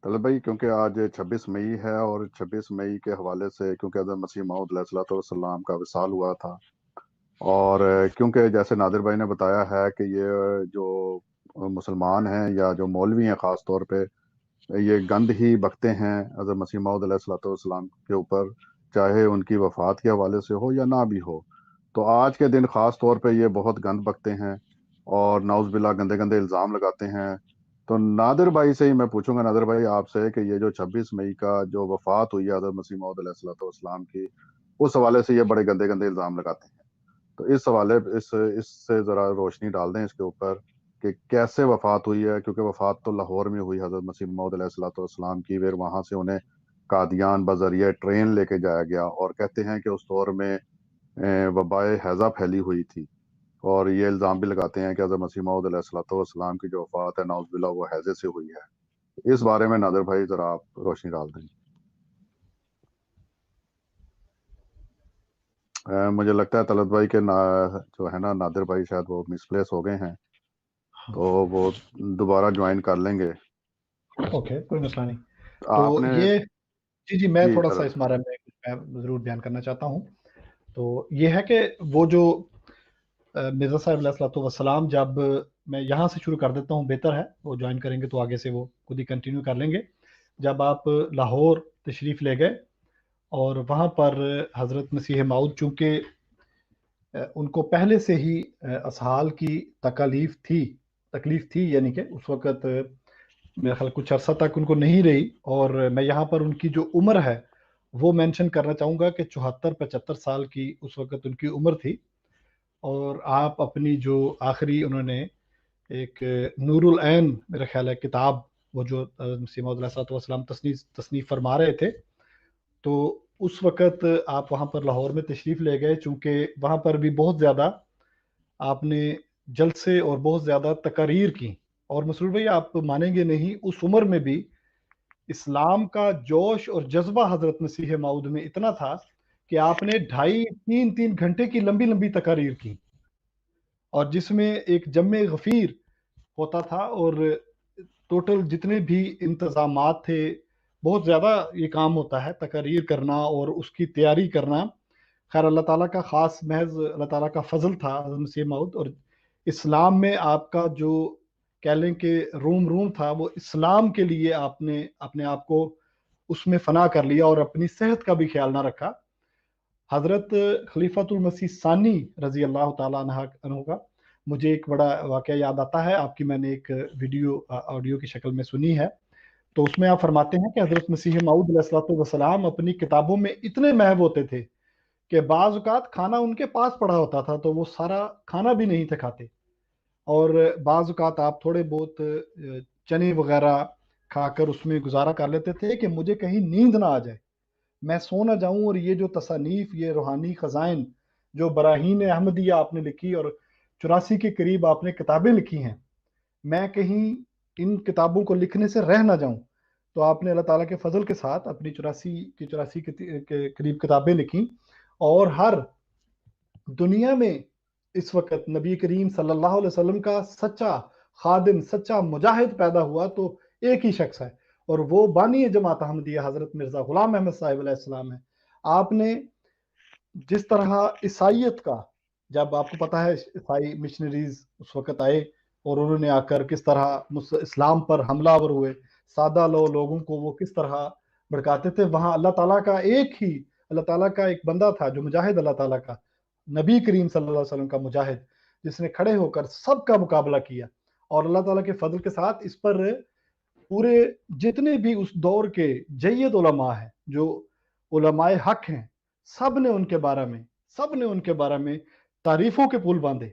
طلعت بھائی، کیونکہ آج 26 مئی ہے، اور 26 مئی کے حوالے سے کیونکہ حضرت مسیح موعود علیہ الصلوۃ والسلام کا وصال ہوا تھا، اور کیونکہ جیسے نادر بھائی نے بتایا ہے کہ یہ جو مسلمان ہیں یا جو مولوی ہیں خاص طور پہ، یہ گند ہی بکتے ہیں حضرت مسیح موعود علیہ الصلوۃ والسلام کے اوپر، چاہے ان کی وفات کے حوالے سے ہو یا نہ بھی ہو۔ تو آج کے دن خاص طور پہ یہ بہت گند بکتے ہیں اور نعوذ باللہ گندے گندے الزام لگاتے ہیں۔ تو نادر بھائی سے ہی میں پوچھوں گا، نادر بھائی آپ سے، کہ یہ جو 26 مئی کا جو وفات ہوئی ہے حضرت مسیح موعود علیہ الصلوۃ والسلام کی، اس حوالے سے یہ بڑے گندے گندے الزام لگاتے ہیں، تو اس حوالے اس سے ذرا روشنی ڈال دیں اس کے اوپر کہ کیسے وفات ہوئی ہے، کیونکہ وفات تو لاہور میں ہوئی حضرت مسیح موعود علیہ الصلوۃ والسلام کی، پھر وہاں سے انہیں قادیان بذریعہ ٹرین لے کے جایا گیا، اور کہتے ہیں کہ اس دور میں وبائے ہیضہ پھیلی ہوئی تھی، اور یہ الزام بھی لگاتے ہیں کہ حضرت مسیح موعود علیہ الصلوۃ والسلام کی جو وفات ہے نعوذ باللہ وہ ہیضے سے ہوئی ہے۔ اس بارے میں نادر بھائی ذرا آپ روشنی ڈال دیں۔ مجھے لگتا ہے طلعت بھائی کے جو ہے نا نادر بھائی شاید وہ مس پلیس ہو گئے ہیں، تو وہ دوبارہ جوائن کر لیں گے۔ اوکے، کوئی مسئلہ نہیں۔ تو آپ نے جی میں جی تھوڑا سا طلعت اس بارے میں ضرور بیان کرنا چاہتا ہوں۔ تو یہ ہے کہ وہ جو مرزا صاحب علیہ الصلوۃ والسلام، جب میں یہاں سے شروع کر دیتا ہوں، بہتر ہے وہ جوائن کریں گے تو آگے سے وہ خود ہی کنٹینیو کر لیں گے۔ جب آپ لاہور تشریف لے گئے اور وہاں پر حضرت مسیح موعود، چونکہ ان کو پہلے سے ہی اسحال کی تکلیف تھی، یعنی کہ اس وقت میرے خیال کچھ عرصہ تک ان کو نہیں رہی، اور میں یہاں پر ان کی جو عمر ہے وہ مینشن کرنا چاہوں گا کہ 74-75 سال کی اس وقت ان کی عمر تھی، اور آپ اپنی جو آخری انہوں نے ایک نور العین میرا خیال ہے کتاب، وہ جو مسیح موعود علیہ الصلوۃ والسلام تصنیف فرما رہے تھے، تو اس وقت آپ وہاں پر لاہور میں تشریف لے گئے، چونکہ وہاں پر بھی بہت زیادہ آپ نے جلسے اور بہت زیادہ تقاریر کی، اور مسرور بھائی آپ مانیں گے نہیں، اس عمر میں بھی اسلام کا جوش اور جذبہ حضرت مسیح موعود میں اتنا تھا کہ آپ نے 2.5-3 گھنٹے کی لمبی لمبی تقاریر کی، اور جس میں ایک جمع غفیر ہوتا تھا، اور ٹوٹل جتنے بھی انتظامات تھے، بہت زیادہ یہ کام ہوتا ہے تقاریر کرنا اور اس کی تیاری کرنا. خیر اللہ تعالیٰ کا خاص محض اللہ تعالیٰ کا فضل تھا حضرت مسیح موعود. اور اسلام میں آپ کا جو کہہ لیں کہ روم تھا، وہ اسلام کے لیے آپ نے اپنے آپ کو اس میں فنا کر لیا اور اپنی صحت کا بھی خیال نہ رکھا. حضرت خلیفۃ المسیح ثانی رضی اللہ تعالیٰ عنہ کا مجھے ایک بڑا واقعہ یاد آتا ہے. آپ کی میں نے ایک ویڈیو آڈیو کی شکل میں سنی ہے. تو اس میں آپ فرماتے ہیں کہ حضرت مسیح موعود علیہ الصلوۃ والسلام اپنی کتابوں میں اتنے محو ہوتے تھے کہ بعض اوقات کھانا ان کے پاس پڑا ہوتا تھا تو وہ سارا کھانا بھی نہیں تھے کھاتے، اور بعض اوقات آپ تھوڑے بہت چنے وغیرہ کھا کر اس میں گزارا کر لیتے تھے کہ مجھے کہیں نیند نہ آ جائے، میں سو نہ جاؤں. اور یہ جو تصانیف، یہ روحانی خزائن جو براہین احمدیہ آپ نے لکھی اور 84 کے قریب آپ نے کتابیں لکھی ہیں، میں کہیں ان کتابوں کو لکھنے سے رہ نہ جاؤں. تو آپ نے اللہ تعالیٰ کے فضل کے ساتھ اپنی 84 کے قریب کتابیں لکھی، اور ہر دنیا میں اس وقت نبی کریم صلی اللہ علیہ وسلم کا سچا خادم، سچا مجاہد پیدا ہوا تو ایک ہی شخص ہے، اور وہ بانی جماعت احمدیہ حضرت مرزا غلام احمد صاحب علیہ السلام ہے. آپ نے جس طرح عیسائیت کا، جب آپ کو پتا ہے عیسائی مشنریز اس وقت آئے اور انہوں نے آ کر کس طرح اسلام پر حملہ آور ہوئے، سادہ لوگوں کو وہ کس طرح بھڑکاتے تھے، وہاں اللہ تعالیٰ کا اللہ تعالیٰ کا ایک بندہ تھا جو مجاہد، اللہ تعالیٰ کا نبی کریم صلی اللہ علیہ وسلم کا مجاہد، جس نے کھڑے ہو کر سب کا مقابلہ کیا. اور اللہ تعالیٰ کے فضل کے ساتھ اس پر پورے جتنے بھی اس دور کے جید علماء ہیں، جو علماء حق ہیں، سب نے ان کے بارے میں تعریفوں کے پل باندھے.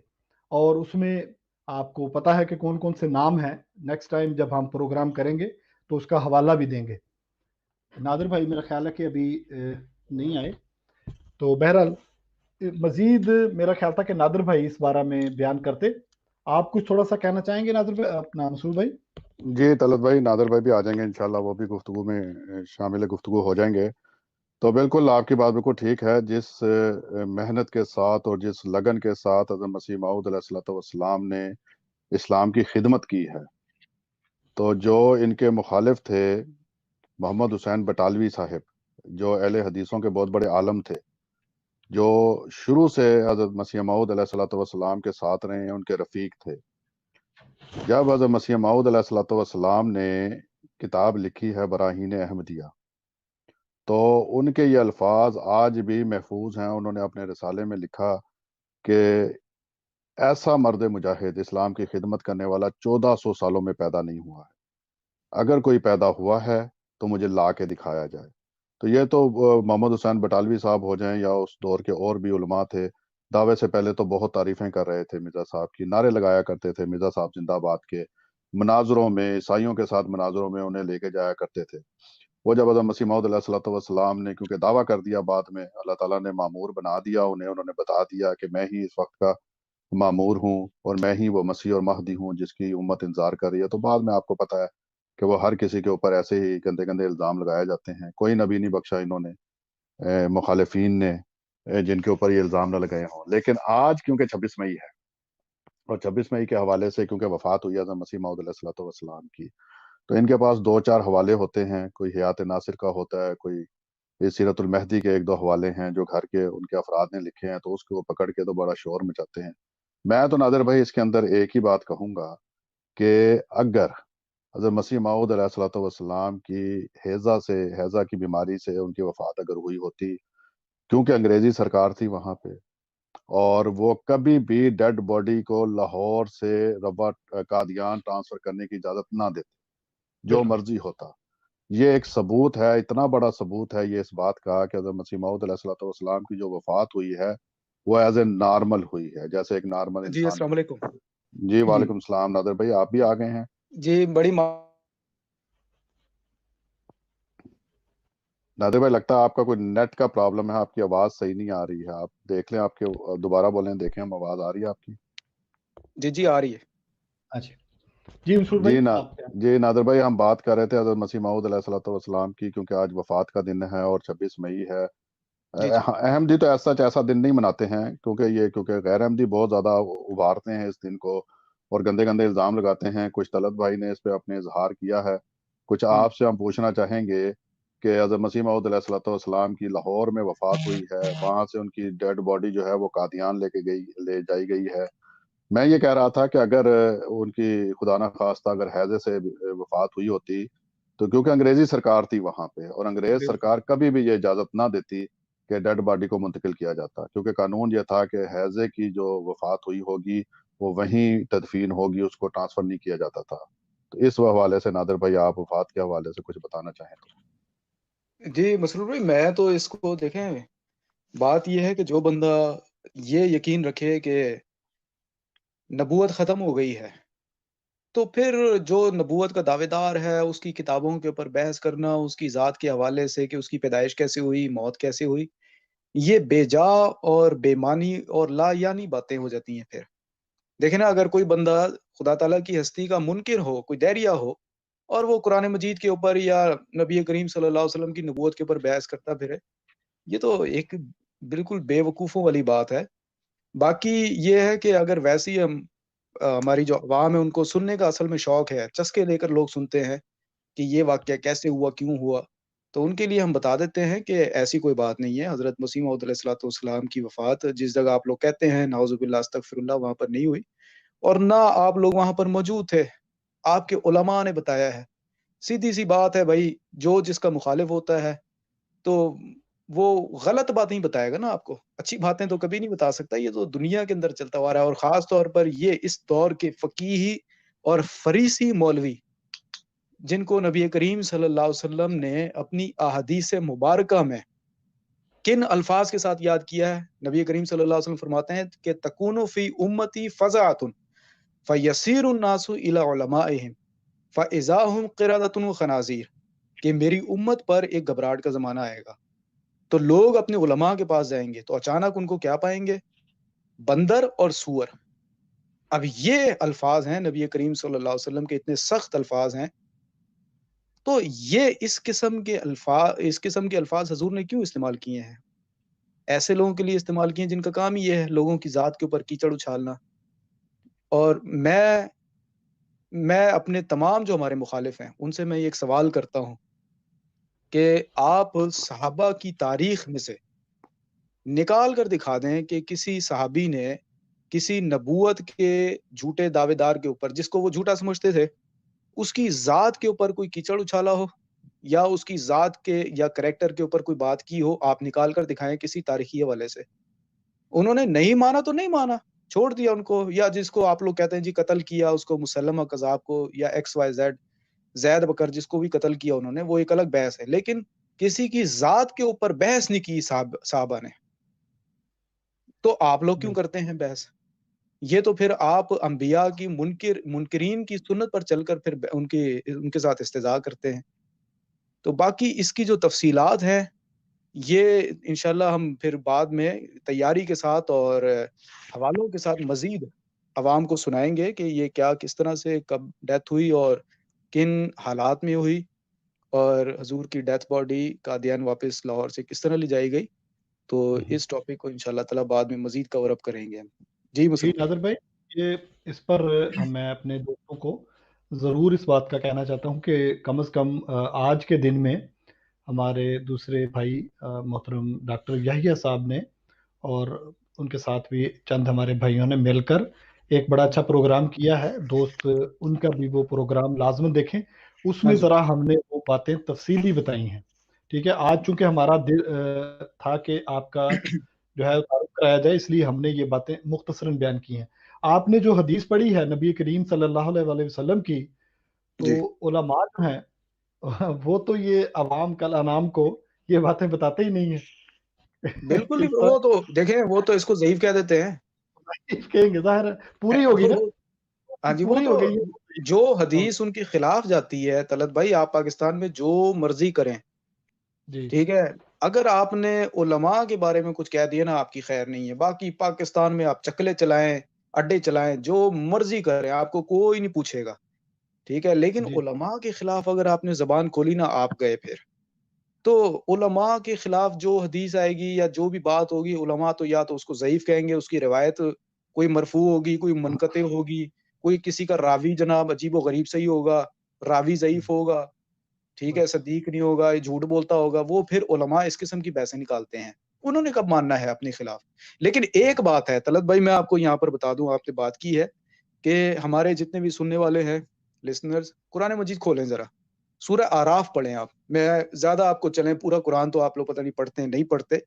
اور اس میں آپ کو پتا ہے کہ کون کون سے نام ہیں. نیکسٹ ٹائم جب ہم پروگرام کریں گے تو اس کا حوالہ بھی دیں گے. نادر بھائی میرا خیال ہے کہ ابھی نہیں آئے، تو بہرحال مزید میرا خیال تھا کہ نادر بھائی اس بارے میں بیان کرتے. آپ کچھ تھوڑا سا کہنا چاہیں گے نادر بھائی، اپنا مسعود بھائی؟ جی طلعت بھائی، نادر بھائی بھی آ جائیں گے انشاءاللہ، وہ بھی گفتگو میں شامل گفتگو ہو جائیں گے. تو بالکل آپ کی بات بالکل ٹھیک ہے. جس محنت کے ساتھ اور جس لگن کے ساتھ حضرت مسیح موعود علیہ الصلوۃ والسلام نے اسلام کی خدمت کی ہے، تو جو ان کے مخالف تھے محمد حسین بٹالوی صاحب، جو اہل حدیثوں کے بہت بڑے عالم تھے، جو شروع سے حضرت مسیح موعود علیہ الصلوۃ والسلام کے ساتھ رہے ہیں، ان کے رفیق تھے. جب حضرت مسیح موعود علیہ الصلوۃ والسلام نے کتاب لکھی ہے براہین احمدیہ، تو ان کے یہ الفاظ آج بھی محفوظ ہیں. انہوں نے اپنے رسالے میں لکھا کہ ایسا مرد مجاہد اسلام کی خدمت کرنے والا 1400 سالوں میں پیدا نہیں ہوا ہے. اگر کوئی پیدا ہوا ہے تو مجھے لا کے دکھایا جائے. تو یہ تو محمد حسین بٹالوی صاحب ہو جائیں یا اس دور کے اور بھی علماء تھے، دعوے سے پہلے تو بہت تعریفیں کر رہے تھے مرزا صاحب کی، نعرے لگایا کرتے تھے مرزا صاحب زندہ باد کے. مناظروں میں، عیسائیوں کے ساتھ مناظروں میں انہیں لے کے جایا کرتے تھے. وہ جب حضرت مسیح موعود علیہ الصلوۃ والسلام نے کیونکہ دعویٰ کر دیا، بعد میں اللہ تعالیٰ نے معمور بنا دیا انہوں نے بتا دیا کہ میں ہی اس وقت کا معمور ہوں اور میں ہی وہ مسیح اور مہدی ہوں جس کی امت انتظار کر رہی ہے. تو بعد میں آپ کو پتا ہے کہ وہ ہر کسی کے اوپر ایسے ہی گندے گندے الزام لگائے جاتے ہیں. کوئی نبی نہیں بخشا انہوں نے، مخالفین نے، جن کے اوپر یہ الزام نہ لگائے ہوں. لیکن آج کیونکہ 26 مئی ہے، اور 26 مئی کے حوالے سے کیونکہ وفات ہوئی حضرت مسیح موعود علیہ الصلوۃ والسلام کی، تو ان کے پاس 2-4 حوالے ہوتے ہیں. کوئی حیات ناصر کا ہوتا ہے، کوئی سیرت المہدی کے 1-2 حوالے ہیں جو گھر کے ان کے افراد نے لکھے ہیں، تو اس کو پکڑ کے تو بڑا شور مچاتے ہیں. میں تو نادر بھائی اس کے اندر ایک ہی بات کہوں گا کہ اگر حضرت مسیح موعود علیہ الصلوۃ والسلام کی ہیضہ کی بیماری سے ان کی وفات اگر ہوئی ہوتی، کیونکہ انگریزی سرکار تھی وہاں پہ، اور وہ کبھی بھی ڈیڈ باڈی کو لاہور سے ربا قادیان ٹرانسفر کرنے کی اجازت نہ دیتے، جو بالکل مرضی ہوتا. یہ ایک ثبوت ہے، اتنا بڑا ثبوت ہے یہ اس بات کا کہ حضرت مسیح موعود علیہ الصلوۃ والسلام کی جو وفات ہوئی ہے وہ ایز اے نارمل ہوئی ہے، جیسے ایک نارمل جی انسان. السلام علیکم. جی جی وعلیکم السلام. نادر بھائی آپ بھی آ گئے ہیں. جی بڑی نادر بھائی لگتا ہے آپ کا کوئی نیٹ کا پرابلم ہے، آپ کی آواز صحیح نہیں آ رہی ہے. آپ دیکھ لیں، آپ کے دوبارہ بولیں، دیکھیں ہم آواز آ رہی ہے آپ کی. جی آ رہی ہے. اچھا جی مسعود بھائی آپ جی نادر بھائی، ہم بات کر رہے تھے حضرت مسیح موعود علیہ الصلوۃ والسلام کی، کیونکہ آج وفات کا دن ہے اور 26 مئی ہے. جی احمدی تو ایسا دن نہیں مناتے ہیں، کیونکہ غیر احمدی بہت زیادہ ابھارتے ہیں اس دن کو اور گندے گندے الزام لگاتے ہیں. کچھ طلعت بھائی نے اس پہ اپنے اظہار کیا ہے. کچھ آپ سے ہم پوچھنا چاہیں گے کہ حضرت مسیح موعود علیہ الصلوۃ والسلام کی لاہور میں وفات ہوئی ہے, وہاں سے ان کی ڈیڈ باڈی جو ہے وہ قادیان لے جائی گئی ہے. میں یہ کہہ رہا تھا کہ اگر ان کی خدا نخواستہ اگر ہیضے سے وفات ہوئی ہوتی تو کیونکہ انگریزی سرکار تھی وہاں پہ, اور انگریز سرکار کبھی بھی یہ اجازت نہ دیتی کہ ڈیڈ باڈی کو منتقل کیا جاتا, کیونکہ قانون یہ تھا کہ ہیضے کی جو وفات ہوئی ہوگی وہ وہیں تدفین ہوگی, اس کو ٹرانسفر نہیں کیا جاتا تھا. تو اس حوالے سے نادر بھائی آپ وفات کے حوالے سے کچھ بتانا چاہیں تو. جی مسرور بھائی, میں تو اس کو دیکھیں, بات یہ ہے کہ جو بندہ یہ یقین رکھے کہ نبوت ختم ہو گئی ہے, تو پھر جو نبوت کا دعوے دار ہے اس کی کتابوں کے اوپر بحث کرنا, اس کی ذات کے حوالے سے کہ اس کی پیدائش کیسے ہوئی, موت کیسے ہوئی, یہ بے جا اور بے معنی اور لا یعنی باتیں ہو جاتی ہیں. پھر دیکھیں نا, اگر کوئی بندہ خدا تعالیٰ کی ہستی کا منکر ہو, کوئی دہریہ ہو, اور وہ قرآن مجید کے اوپر یا نبی کریم صلی اللہ علیہ وسلم کی نبوت کے اوپر بحث کرتا پھرے, یہ تو ایک بالکل بے وقوفوں والی بات ہے. باقی یہ ہے کہ اگر ویسی ہماری جو عوام ہے ان کو سننے کا اصل میں شوق ہے, چسکے لے کر لوگ سنتے ہیں کہ یہ واقعہ کیسے ہوا, کیوں ہوا, تو ان کے لیے ہم بتا دیتے ہیں کہ ایسی کوئی بات نہیں ہے. حضرت مسیح موعود علیہ الصلوۃ والسلام کی وفات جس جگہ آپ لوگ کہتے ہیں نعوذ باللہ استغفر اللہ, وہاں پر نہیں ہوئی, اور نہ آپ لوگ وہاں پر موجود تھے. آپ کے علماء نے بتایا ہے. سیدھی سی بات ہے بھائی, جو جس کا مخالف ہوتا ہے تو وہ غلط بات نہیں بتائے گا نا آپ کو, اچھی باتیں تو کبھی نہیں بتا سکتا. یہ تو دنیا کے اندر چلتا ہوا رہا ہے, اور خاص طور پر یہ اس دور کے فقیہی اور فریسی مولوی جن کو نبی کریم صلی اللہ علیہ وسلم نے اپنی احادیث مبارکہ میں کن الفاظ کے ساتھ یاد کیا ہے. نبی کریم صلی اللہ علیہ وسلم فرماتے ہیں کہ تکون فی امتی فزعۃ فیسیر الناس الی علمائہم فاذا هم قردۃ وخنازیر, کہ میری امت پر ایک گھبراہٹ کا زمانہ آئے گا تو لوگ اپنے علماء کے پاس جائیں گے تو اچانک ان کو کیا پائیں گے, بندر اور سور. اب یہ الفاظ ہیں نبی کریم صلی اللہ علیہ وسلم کے, اتنے سخت الفاظ ہیں. تو یہ اس قسم کے الفاظ حضور نے کیوں استعمال کیے ہیں؟ ایسے لوگوں کے لیے استعمال کیے جن کا کام یہ ہے لوگوں کی ذات کے اوپر کیچڑ اچھالنا. اور میں اپنے تمام جو ہمارے مخالف ہیں ان سے میں یہ ایک سوال کرتا ہوں کہ آپ صحابہ کی تاریخ میں سے نکال کر دکھا دیں کہ کسی صحابی نے کسی نبوت کے جھوٹے دعوے دار کے اوپر, جس کو وہ جھوٹا سمجھتے تھے, اس کی ذات کے اوپر کوئی کیچڑ اچھالا ہو, یا اس کی ذات کے یا کریکٹر کے اوپر کوئی بات کی ہو. آپ نکال کر دکھائیں کسی تاریخی حوالے سے. انہوں نے نہیں مانا تو نہیں مانا, چھوڑ دیا ان کو. یا جس کو آپ لوگ کہتے ہیں جی قتل کیا اس کو, مسلمہ کذاب کو, یا ایکس وائی زیڈ, زید بکر جس کو بھی قتل کیا انہوں نے, وہ ایک الگ بحث ہے. لیکن کسی کی ذات کے اوپر بحث نہیں کی صحابہ نے. تو آپ لوگ کیوں کرتے ہیں بحث؟ یہ تو پھر آپ انبیاء کی منکرین کی سنت پر چل کر پھر ان کے ساتھ استہزاء کرتے ہیں. تو باقی اس کی جو تفصیلات ہیں یہ انشاءاللہ ہم پھر بعد میں تیاری کے ساتھ اور حوالوں کے ساتھ مزید عوام کو سنائیں گے کہ یہ کیا, کس طرح سے, کب ڈیتھ ہوئی اور کن حالات میں ہوئی, اور حضور کی ڈیتھ باڈی قادیان واپس لاہور سے کس طرح لی جائی گئی. تو اس ٹاپک کو انشاءاللہ تعالی بعد میں مزید کور اپ کریں گے. جی مسلم نادر بھائی, یہ اس پر میں اپنے دوستوں کو ضرور اس بات کا کہنا چاہتا ہوں کہ کم از کم آج کے دن میں ہمارے دوسرے بھائی محترم ڈاکٹر یحییٰ صاحب نے اور ان کے ساتھ بھی چند ہمارے بھائیوں نے مل کر ایک بڑا اچھا پروگرام کیا ہے. دوست ان کا بھی وہ پروگرام لازم دیکھیں, اس میں ذرا ہم نے وہ باتیں تفصیلی بتائی ہیں. ٹھیک ہے, آج چونکہ ہمارا دل تھا کہ آپ کا جو ہے تعارف کرایا جائے, اس لیے ہم نے یہ باتیں مختصراً بیان کی ہیں. آپ نے جو حدیث پڑھی ہے نبی کریم صلی اللہ علیہ وسلم کی, تو علماء جو ہیں وہ تو یہ عوام کل انام کو یہ باتیں بتاتے ہی نہیں ہیں. بالکل, وہ تو دیکھیں, وہ تو اس کو ضعیف کہہ دیتے ہیں. کہیں گے ظاہر ہے پوری ہوگی نا. ہاں جی, وہ پوری تو ہو گئی. جو حدیث ان کے خلاف جاتی ہے طلعت بھائی, آپ پاکستان میں جو مرضی کریں, ٹھیک ہے, اگر آپ نے علماء کے بارے میں کچھ کہہ دیا نا, آپ کی خیر نہیں ہے. باقی پاکستان میں آپ چکلے چلائیں, اڈے چلائیں, جو مرضی کریں, آپ کو کوئی نہیں پوچھے گا. ٹھیک ہے, لیکن علماء کے خلاف اگر آپ نے زبان کھولی نا, آپ گئے پھر. تو علماء کے خلاف جو حدیث آئے گی یا جو بھی بات ہوگی, علماء تو یا تو اس کو ضعیف کہیں گے, اس کی روایت کوئی مرفوع ہوگی, کوئی منقطع ہوگی, کوئی کسی کا راوی جناب عجیب و غریب سے ہی ہوگا، راوی ضعیف ہوگا، ٹھیک ہے، صدیق نہیں ہوگا، جھوٹ بولتا ہوگا، وہ پھر علماء اس قسم کی بحثیں نکالتے ہیں. انہوں نے کب ماننا ہے اپنے خلاف؟ لیکن ایک بات ہے طلعت بھائی، میں آپ کو یہاں پر بتا دوں، آپ نے بات کی ہے کہ ہمارے جتنے بھی سننے والے ہیں لسنرز، قرآن مجید کھولیں ذرا، سورہ آراف پڑھیں آپ. میں زیادہ آپ کو چلیں، پورا قرآن تو آپ لوگ پتہ نہیں پڑھتے ہیں نہیں پڑھتے،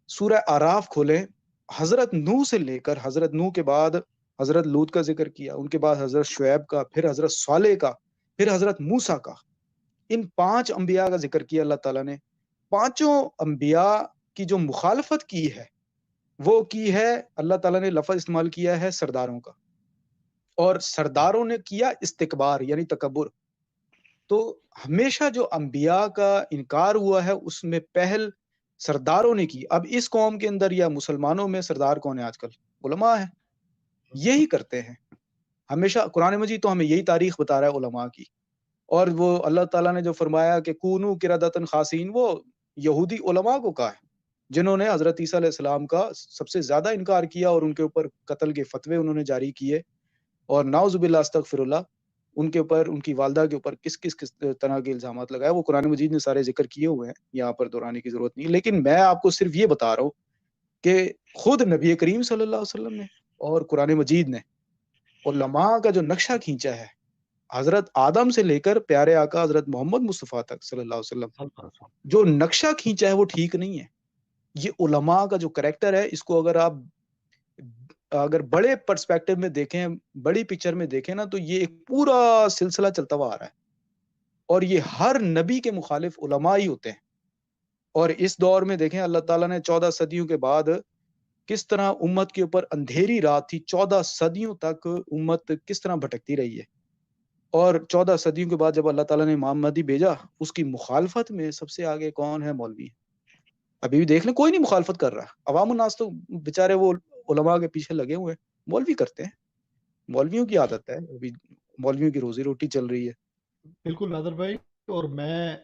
سورہ آراف کھولیں. حضرت نوح سے لے کر حضرت نوح کے بعد حضرت لوط کا ذکر کیا، ان کے بعد حضرت شعیب کا، پھر حضرت صالح کا، پھر حضرت موسیٰ کا. ان 5 انبیاء کا ذکر کیا اللہ تعالیٰ نے. پانچوں انبیاء کی جو مخالفت کی ہے وہ کی ہے، اللہ تعالیٰ نے لفظ استعمال کیا ہے سرداروں کا، اور سرداروں نے کیا استکبار یعنی تکبر. تو ہمیشہ جو انبیاء کا انکار ہوا ہے اس میں پہل سرداروں نے کی. اب اس قوم کے اندر یا مسلمانوں میں سردار کون ہے آج کل؟ علماء ہیں. یہی کرتے ہیں ہمیشہ. قرآن مجید تو ہمیں یہی تاریخ بتا رہا ہے علماء کی. اور وہ اللہ تعالیٰ نے جو فرمایا کہ کونو قردۃ خاسئین، وہ یہودی علماء کو کہا ہے جنہوں نے حضرت عیسیٰ علیہ السلام کا سب سے زیادہ انکار کیا اور ان کے اوپر قتل کے فتوے انہوں نے جاری کیے. اور نعوذ باللہ استغفر اللہ، ان کے اوپر، ان کی والدہ کے اوپر کس طرح کے الزامات لگائے، وہ قرآن مجید نے سارے ذکر کیے ہوئے ہیں، یہاں پر دہرانے کی ضرورت نہیں. لیکن میں آپ کو صرف یہ بتا رہا ہوں کہ خود نبی کریم صلی اللہ علیہ وسلم نے اور قرآن مجید نے علماء کا جو نقشہ کھینچا ہے، حضرت آدم سے لے کر پیارے آقا حضرت محمد مصطفیٰ تک صلی اللہ علیہ وسلم، جو نقشہ کھینچا ہے وہ ٹھیک نہیں ہے. یہ علماء کا جو کریکٹر ہے، اس کو اگر بڑے پرسپیکٹو میں دیکھیں، بڑی پکچر میں دیکھیں نا، تو یہ ایک پورا سلسلہ چلتا ہوا آ رہا ہے، اور یہ ہر نبی کے مخالف علماء ہی ہوتے ہیں. اور اس دور میں دیکھیں اللہ تعالیٰ نے 14 صدیوں کے بعد کس طرح امت کے اوپر اندھیری رات تھی، 14 صدیوں تک امت کس طرح بھٹکتی رہی ہے. اور 14 صدیوں کے بعد جب اللہ تعالیٰ نے امام مہدی بھیجا، اس کی مخالفت میں سب سے آگے کون ہے؟ مولوی. ابھی بھی دیکھ لیں، کوئی نہیں مخالفت کر رہا. عوام الناس تو بےچارے وہ علماء کے پیچھے لگے ہوئے ہیں. مولوی کرتے ہیں، مولویوں کی عادت ہے، ابھی مولویوں کی روزی روٹی چل رہی ہے. بالکل نادر بھائی. اور میں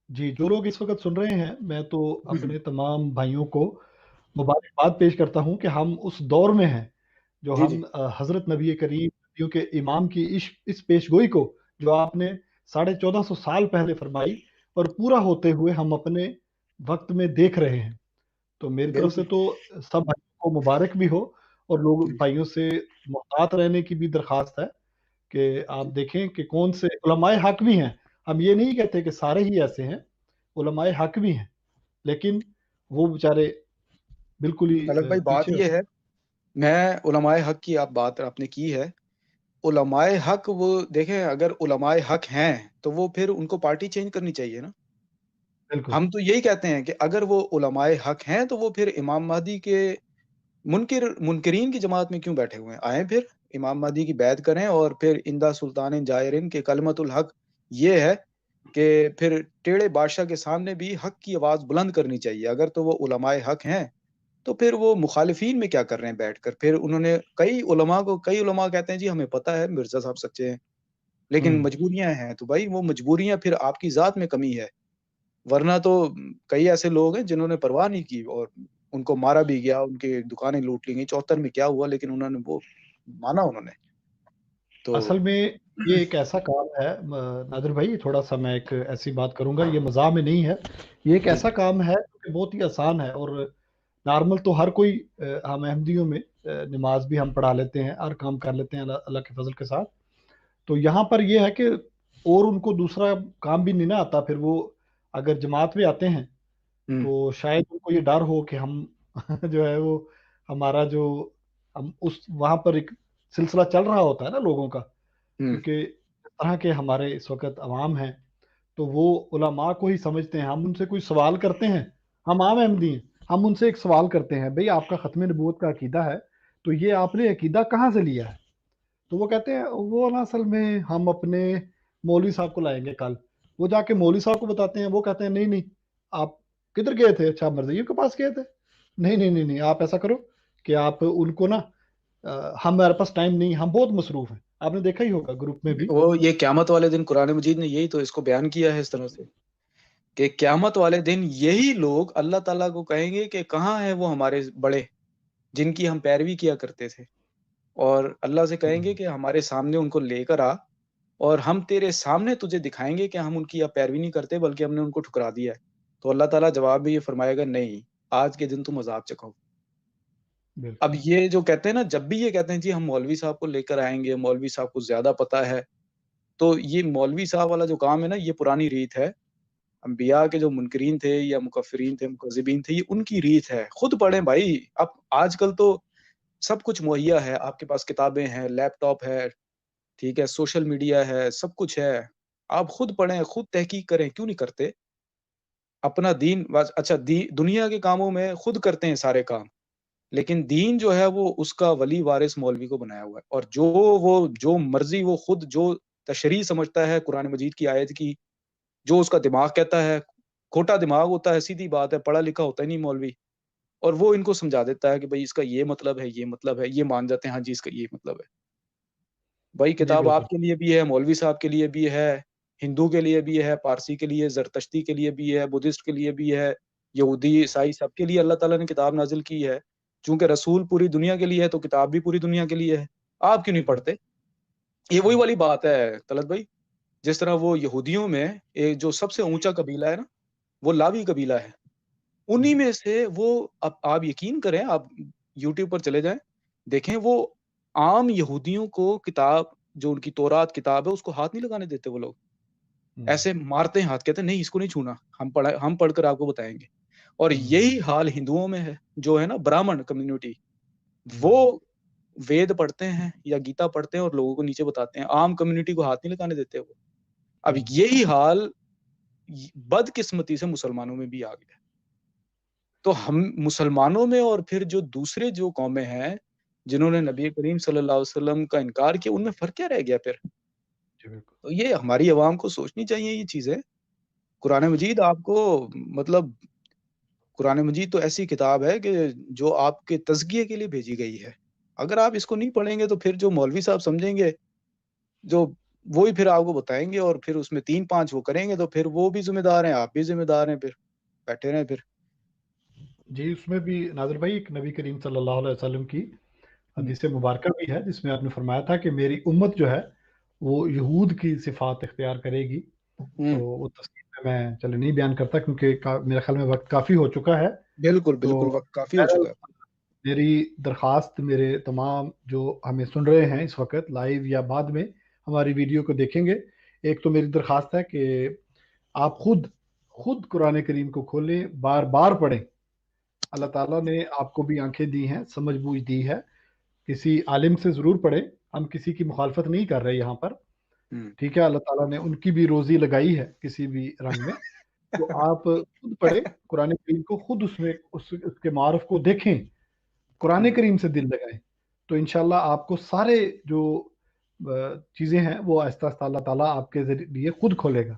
جی، جو لوگ اس وقت سن رہے ہیں، میں تو اپنے تمام بھائیوں کو مبارکباد پیش کرتا ہوں کہ ہم اس دور میں ہیں جو جی ہم حضرت نبی کریم نبیوں کے امام کی اس پیشگوئی کو جو آپ نے 1450 سال پہلے فرمائی اور پورا ہوتے ہوئے ہم اپنے وقت میں دیکھ رہے ہیں. تو میری طرف سے تو سب بھائیوں کو مبارک بھی ہو، اور لوگ بھائیوں سے محتاط رہنے کی بھی درخواست ہے کہ آپ دیکھیں کہ کون سے علماء حق بھی ہیں. ہم یہ نہیں کہتے کہ سارے ہی ایسے ہیں، علماء حق بھی ہیں، لیکن وہ بیچارے بالکل ہی طلعت بھائی بات پیچھے. یہ ہے، میں علماء حق کی بات آپ نے کی ہے. علماء حق وہ دیکھیں، اگر علماء حق ہیں تو وہ پھر ان کو پارٹی چینج کرنی چاہیے نا. بالکل ہم تو یہی کہتے ہیں کہ اگر وہ علماء حق ہیں تو وہ پھر امام مہدی کے منکرین کی جماعت میں کیوں بیٹھے ہوئے ہیں؟ آئیں پھر امام مہدی کی بیعت کریں، اور پھر اندہ سلطان جائرین کے کلمت الحق یہ ہے کہ پھر ٹیڑے بادشاہ کے سامنے بھی حق کی آواز بلند کرنی چاہیے. اگر تو وہ علماء حق ہیں تو پھر وہ مخالفین میں کیا کر رہے ہیں بیٹھ کر؟ پھر انہوں نے کئی علماء کہتے ہیں جی ہمیں پتہ ہے مرزا صاحب سچے ہیں، لیکن مجبوریاں ہیں. تو بھائی وہ مجبوریاں پھر آپ کی ذات میں کمی ہے، ورنہ تو کئی ایسے لوگ ہیں جنہوں نے پرواہ نہیں کی اور ان کو مارا بھی گیا، ان کی دکانیں لوٹ لی گئی. 74 میں کیا ہوا، لیکن انہوں نے وہ مانا انہوں نے. تو اصل میں یہ ایک ایسا کام ہے نادر بھائی، تھوڑا سا میں ایک ایسی بات کروں گا، یہ مزاح میں نہیں ہے، یہ ایک ایسا کام ہے کہ بہت ہی آسان ہے. اور نارمل تو ہر کوئی، ہم احمدیوں میں نماز بھی ہم پڑھا لیتے ہیں، ہر کام کر لیتے ہیں اللہ کے فضل کے ساتھ. تو یہاں پر یہ ہے کہ اور ان کو دوسرا کام بھی نہیں نہ آتا، پھر وہ اگر جماعت میں آتے ہیں تو شاید ان کو یہ ڈر ہو کہ ہم جو ہے وہ ہمارا جو ہم اس وہاں پر ایک سلسلہ چل رہا ہوتا ہے نا لوگوں کا، کیونکہ اس طرح کے ہمارے اس وقت عوام ہیں تو وہ علماء کو ہی سمجھتے ہیں. ہم ان سے کوئی سوال کرتے ہیں، ہم عام احمدی ہیں، ہم ان سے ایک سوال کرتے ہیں، بھئی آپ کا ختم نبوت کا عقیدہ ہے تو یہ آپ نے عقیدہ کہاں سے لیا ہے؟ تو وہ کہتے ہیں وہ نا اصل میں ہم اپنے مولوی صاحب کو لائیں گے کل. وہ جا کے مولوی صاحب کو بتاتے ہیں، وہ کہتے ہیں نہیں آپ کدھر گئے تھے؟ اچھا مرزائیوں کے پاس گئے تھے؟ نہیں آپ ایسا کرو کہ آپ ان کو نا ہمارے پاس ٹائم نہیں، ہم بہت مصروف ہیں. آپ نے دیکھا ہی ہوگا گروپ میں بھی وہ یہ قیامت والے دن قرآن مجید نے یہی تو اس کو بیان کیا ہے اس طرح سے کہ قیامت والے دن یہی لوگ اللہ تعالیٰ کو کہیں گے کہ کہاں ہیں وہ ہمارے بڑے، جن کی ہم پیروی کیا کرتے تھے، اور اللہ سے کہیں گے کہ ہمارے سامنے ان کو لے کر آ، اور ہم تیرے سامنے تجھے دکھائیں گے کہ ہم ان کی اب پیروی نہیں کرتے بلکہ ہم نے ان کو ٹھکرا دیا ہے. تو اللہ تعالیٰ جواب میں یہ فرمائے گا نہیں، آج کے دن تم عذاب چکھو. اب یہ جو کہتے ہیں نا، جب بھی یہ کہتے ہیں جی ہم مولوی صاحب کو لے کر آئیں گے، مولوی صاحب کو زیادہ پتہ ہے، تو یہ مولوی صاحب والا جو کام ہے نا، یہ پرانی ریت ہے. انبیاء کے جو منکرین تھے یا مکفرین تھے، مکذبین تھے، یہ ان کی ریت ہے. خود پڑھیں بھائی. اب آج کل تو سب کچھ مہیا ہے، آپ کے پاس کتابیں ہیں، لیپ ٹاپ ہے، ٹھیک ہے، سوشل میڈیا ہے، سب کچھ ہے. آپ خود پڑھیں، خود تحقیق کریں. کیوں نہیں کرتے؟ اپنا دین اچھا دنیا کے کاموں میں خود کرتے ہیں سارے کام، لیکن دین جو ہے وہ اس کا ولی وارث مولوی کو بنایا ہوا ہے. اور جو مرضی وہ خود جو تشریح سمجھتا ہے قرآن مجید کی آیت کی، جو اس کا دماغ کہتا ہے، کھوٹا دماغ ہوتا ہے، سیدھی بات ہے، پڑھا لکھا ہوتا ہی نہیں مولوی، اور وہ ان کو سمجھا دیتا ہے کہ بھائی اس کا یہ مطلب ہے، یہ مطلب ہے، یہ مان جاتے ہیں ہاں جی اس کا یہ مطلب ہے. بھائی جی کتاب بالکل. آپ کے لیے بھی ہے، مولوی صاحب کے لیے بھی ہے، ہندو کے لیے بھی ہے، پارسی کے لیے، زرتشتی کے لیے بھی ہے، بدھسٹ کے لیے بھی ہے، یہودی عیسائی سب کے لیے اللہ تعالیٰ نے کتاب نازل کی ہے. چونکہ رسول پوری دنیا کے لیے ہے تو کتاب بھی پوری دنیا کے لیے ہے. آپ کیوں نہیں پڑھتے؟ یہ وہی والی بات ہے طلعت بھائی. جس طرح وہ یہودیوں میں ایک جو سب سے اونچا قبیلہ ہے نا، وہ لاوی قبیلہ ہے. انہی میں سے وہ آپ یقین کریں، آپ یوٹیوب پر چلے جائیں، دیکھیں وہ عام یہودیوں کو کتاب جو ان کی تورات کتاب ہے اس کو ہاتھ نہیں لگانے دیتے. وہ لوگ ایسے مارتے ہیں ہاتھ، کہتے ہیں نہیں اس کو نہیں چھونا، ہم پڑھ کر آپ کو بتائیں گے. اور یہی حال ہندوؤں میں ہے، جو ہے نا برہمن کمیونٹی، وہ وید پڑھتے ہیں یا گیتا پڑھتے ہیں اور لوگوں کو نیچے بتاتے ہیں، عام کمیونٹی کو ہاتھ نہیں لگانے دیتے وہ. اب یہی حال بدقسمتی سے مسلمانوں میں بھی آ گیا. تو ہم مسلمانوں میں اور پھر جو دوسرے جو قومیں ہیں جنہوں نے نبی کریم صلی اللہ علیہ وسلم کا انکار کیا، ان میں فرق کیا رہ گیا پھر؟ تو یہ ہماری عوام کو سوچنی چاہیے یہ چیزیں. قرآن مجید آپ کو مطلب قرآن مجید تو ایسی کتاب ہے کہ جو آپ کے تزکیے کے لیے بھیجی گئی ہے. اگر آپ اس کو نہیں پڑھیں گے تو پھر جو مولوی صاحب سمجھیں گے، جو وہی پھر آپ کو بتائیں گے، اور پھر اس میں 3-5 وہ کریں گے، تو پھر وہ بھی ذمہ دار ہیں، آپ بھی ذمہ دار ہیں، پھر بیٹھے رہیں. پھر جی اس میں بھی ناظر بھائی ایک نبی کریم صلی اللہ علیہ وسلم کی حدیث مبارکہ بھی ہے جس میں آپ نے فرمایا تھا کہ میری امت جو ہے وہ یہود کی صفات اختیار کرے گی. تو وہ تفصیل میں چلے نہیں بیان کرتا کیونکہ میرے خیال میں وقت کافی ہو چکا ہے. بالکل تو بالکل وقت کافی ہو چکا ہے. میری درخواست میرے تمام جو ہمیں سن رہے ہیں اس وقت لائیو یا بعد میں ہماری ویڈیو کو دیکھیں گے، ایک تو میری درخواست ہے کہ آپ خود قرآن کریم کو کھولیں، بار بار پڑھیں. اللہ تعالیٰ نے آپ کو بھی آنکھیں دی ہیں، سمجھ بوجھ دی ہے. کسی عالم سے ضرور پڑھیں، ہم کسی کی مخالفت نہیں کر رہے یہاں پر، ٹھیک ہے. اللہ تعالیٰ نے ان کی بھی روزی لگائی ہے کسی بھی رنگ میں. تو آپ خود پڑھیں قرآن کریم کو، خود اس میں اس کے معارف کو دیکھیں، قرآن کریم سے دل لگائیں. تو انشاءاللہ آپ کو سارے جو چیزیں ہیں وہ آہستہ آہستہ اللہ تعالیٰ آپ کے ذریعے خود کھولے گا.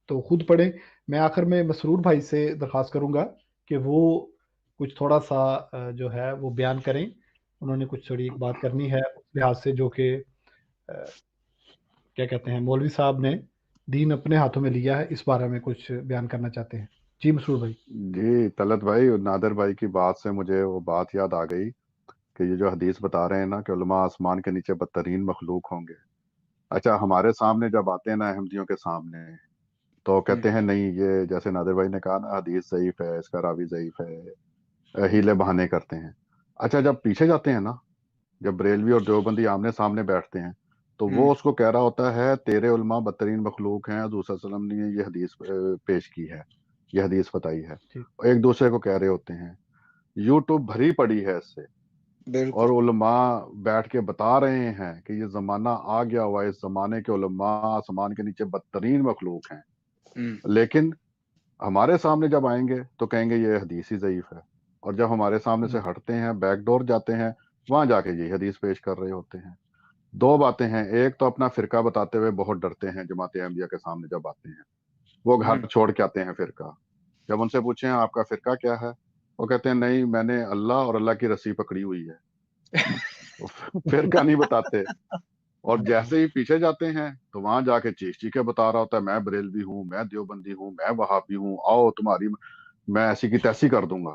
تو خود پڑھیں. میں آخر میں مسرور بھائی سے درخواست کروں گا کہ وہ کچھ تھوڑا سا جو ہے وہ بیان کریں. انہوں نے کچھ تھوڑی ایک بات کرنی ہے اس لحاظ سے جو کہ کیا کہتے ہیں مولوی صاحب نے دین اپنے ہاتھوں میں لیا ہے، اس بارے میں کچھ بیان کرنا چاہتے ہیں. جی مسرور بھائی. جی طلعت بھائی، نادر بھائی کی بات سے مجھے وہ بات یاد آ گئی کہ یہ جو حدیث بتا رہے ہیں نا کہ علماء آسمان کے نیچے بدترین مخلوق ہوں گے. اچھا ہمارے سامنے جب آتے ہیں نا احمدیوں کے سامنے تو کہتے ہیں نہیں، یہ جیسے نادر بھائی نے کہا نا حدیث ضعیف ہے، اس کا راوی ضعیف ہے، ہیلے بہانے کرتے ہیں. اچھا جب پیچھے جاتے ہیں نا، جب بریلوی اور دیوبندی آمنے سامنے بیٹھتے ہیں تو وہ اس کو کہہ رہا ہوتا ہے تیرے علماء بدترین مخلوق ہیں، حضور صلی اللہ علیہ وسلم نے یہ حدیث پیش کی ہے، یہ حدیث بتائی ہے. ایک دوسرے کو کہہ رہے ہوتے ہیں. یوٹیوب بھری پڑی ہے اس سے، اور علماء بیٹھ کے بتا رہے ہیں کہ یہ زمانہ آ گیا ہوا ہے، اس زمانے کے علماء آسمان کے نیچے بدترین مخلوق ہیں. لیکن ہمارے سامنے جب آئیں گے تو کہیں گے یہ حدیث ہی ضعیف ہے، اور جب ہمارے سامنے سے ہٹتے ہیں، بیک ڈور جاتے ہیں، وہاں جا کے یہ حدیث پیش کر رہے ہوتے ہیں. دو باتیں ہیں، ایک تو اپنا فرقہ بتاتے ہوئے بہت ڈرتے ہیں، جماعت احمدیہ کے سامنے جب آتے ہیں وہ گھر چھوڑ کے آتے ہیں فرقہ. جب ان سے پوچھیں آپ کا فرقہ کیا ہے، وہ کہتے ہیں نہیں میں نے اللہ اور اللہ کی رسی پکڑی ہوئی ہے. فرقہ نہیں بتاتے. اور جیسے ہی پیچھے جاتے ہیں تو وہاں جا کے چیخے بتا رہا ہوتا ہے میں بریلوی ہوں، میں دیوبندی ہوں، میں وہابی ہوں، آؤ تمہاری میں ایسی کی تیسی کر دوں گا.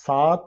7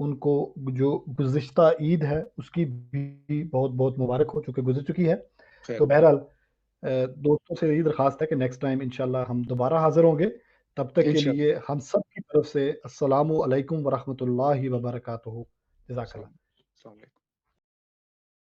ان کو جو گزشتہ عید ہے اس کی بھی بہت بہت مبارک ہو، چونکہ گزر چکی ہے. خیر تو بہرحال دوستوں سے یہی درخواست ہے کہ نیکسٹ ٹائم انشاءاللہ ہم دوبارہ حاضر ہوں گے. تب تک کے انشاءاللہ. لیے ہم سب کی طرف سے السلام علیکم ورحمۃ اللہ وبرکاتہ. جزاک اللہ. السلام علیکم.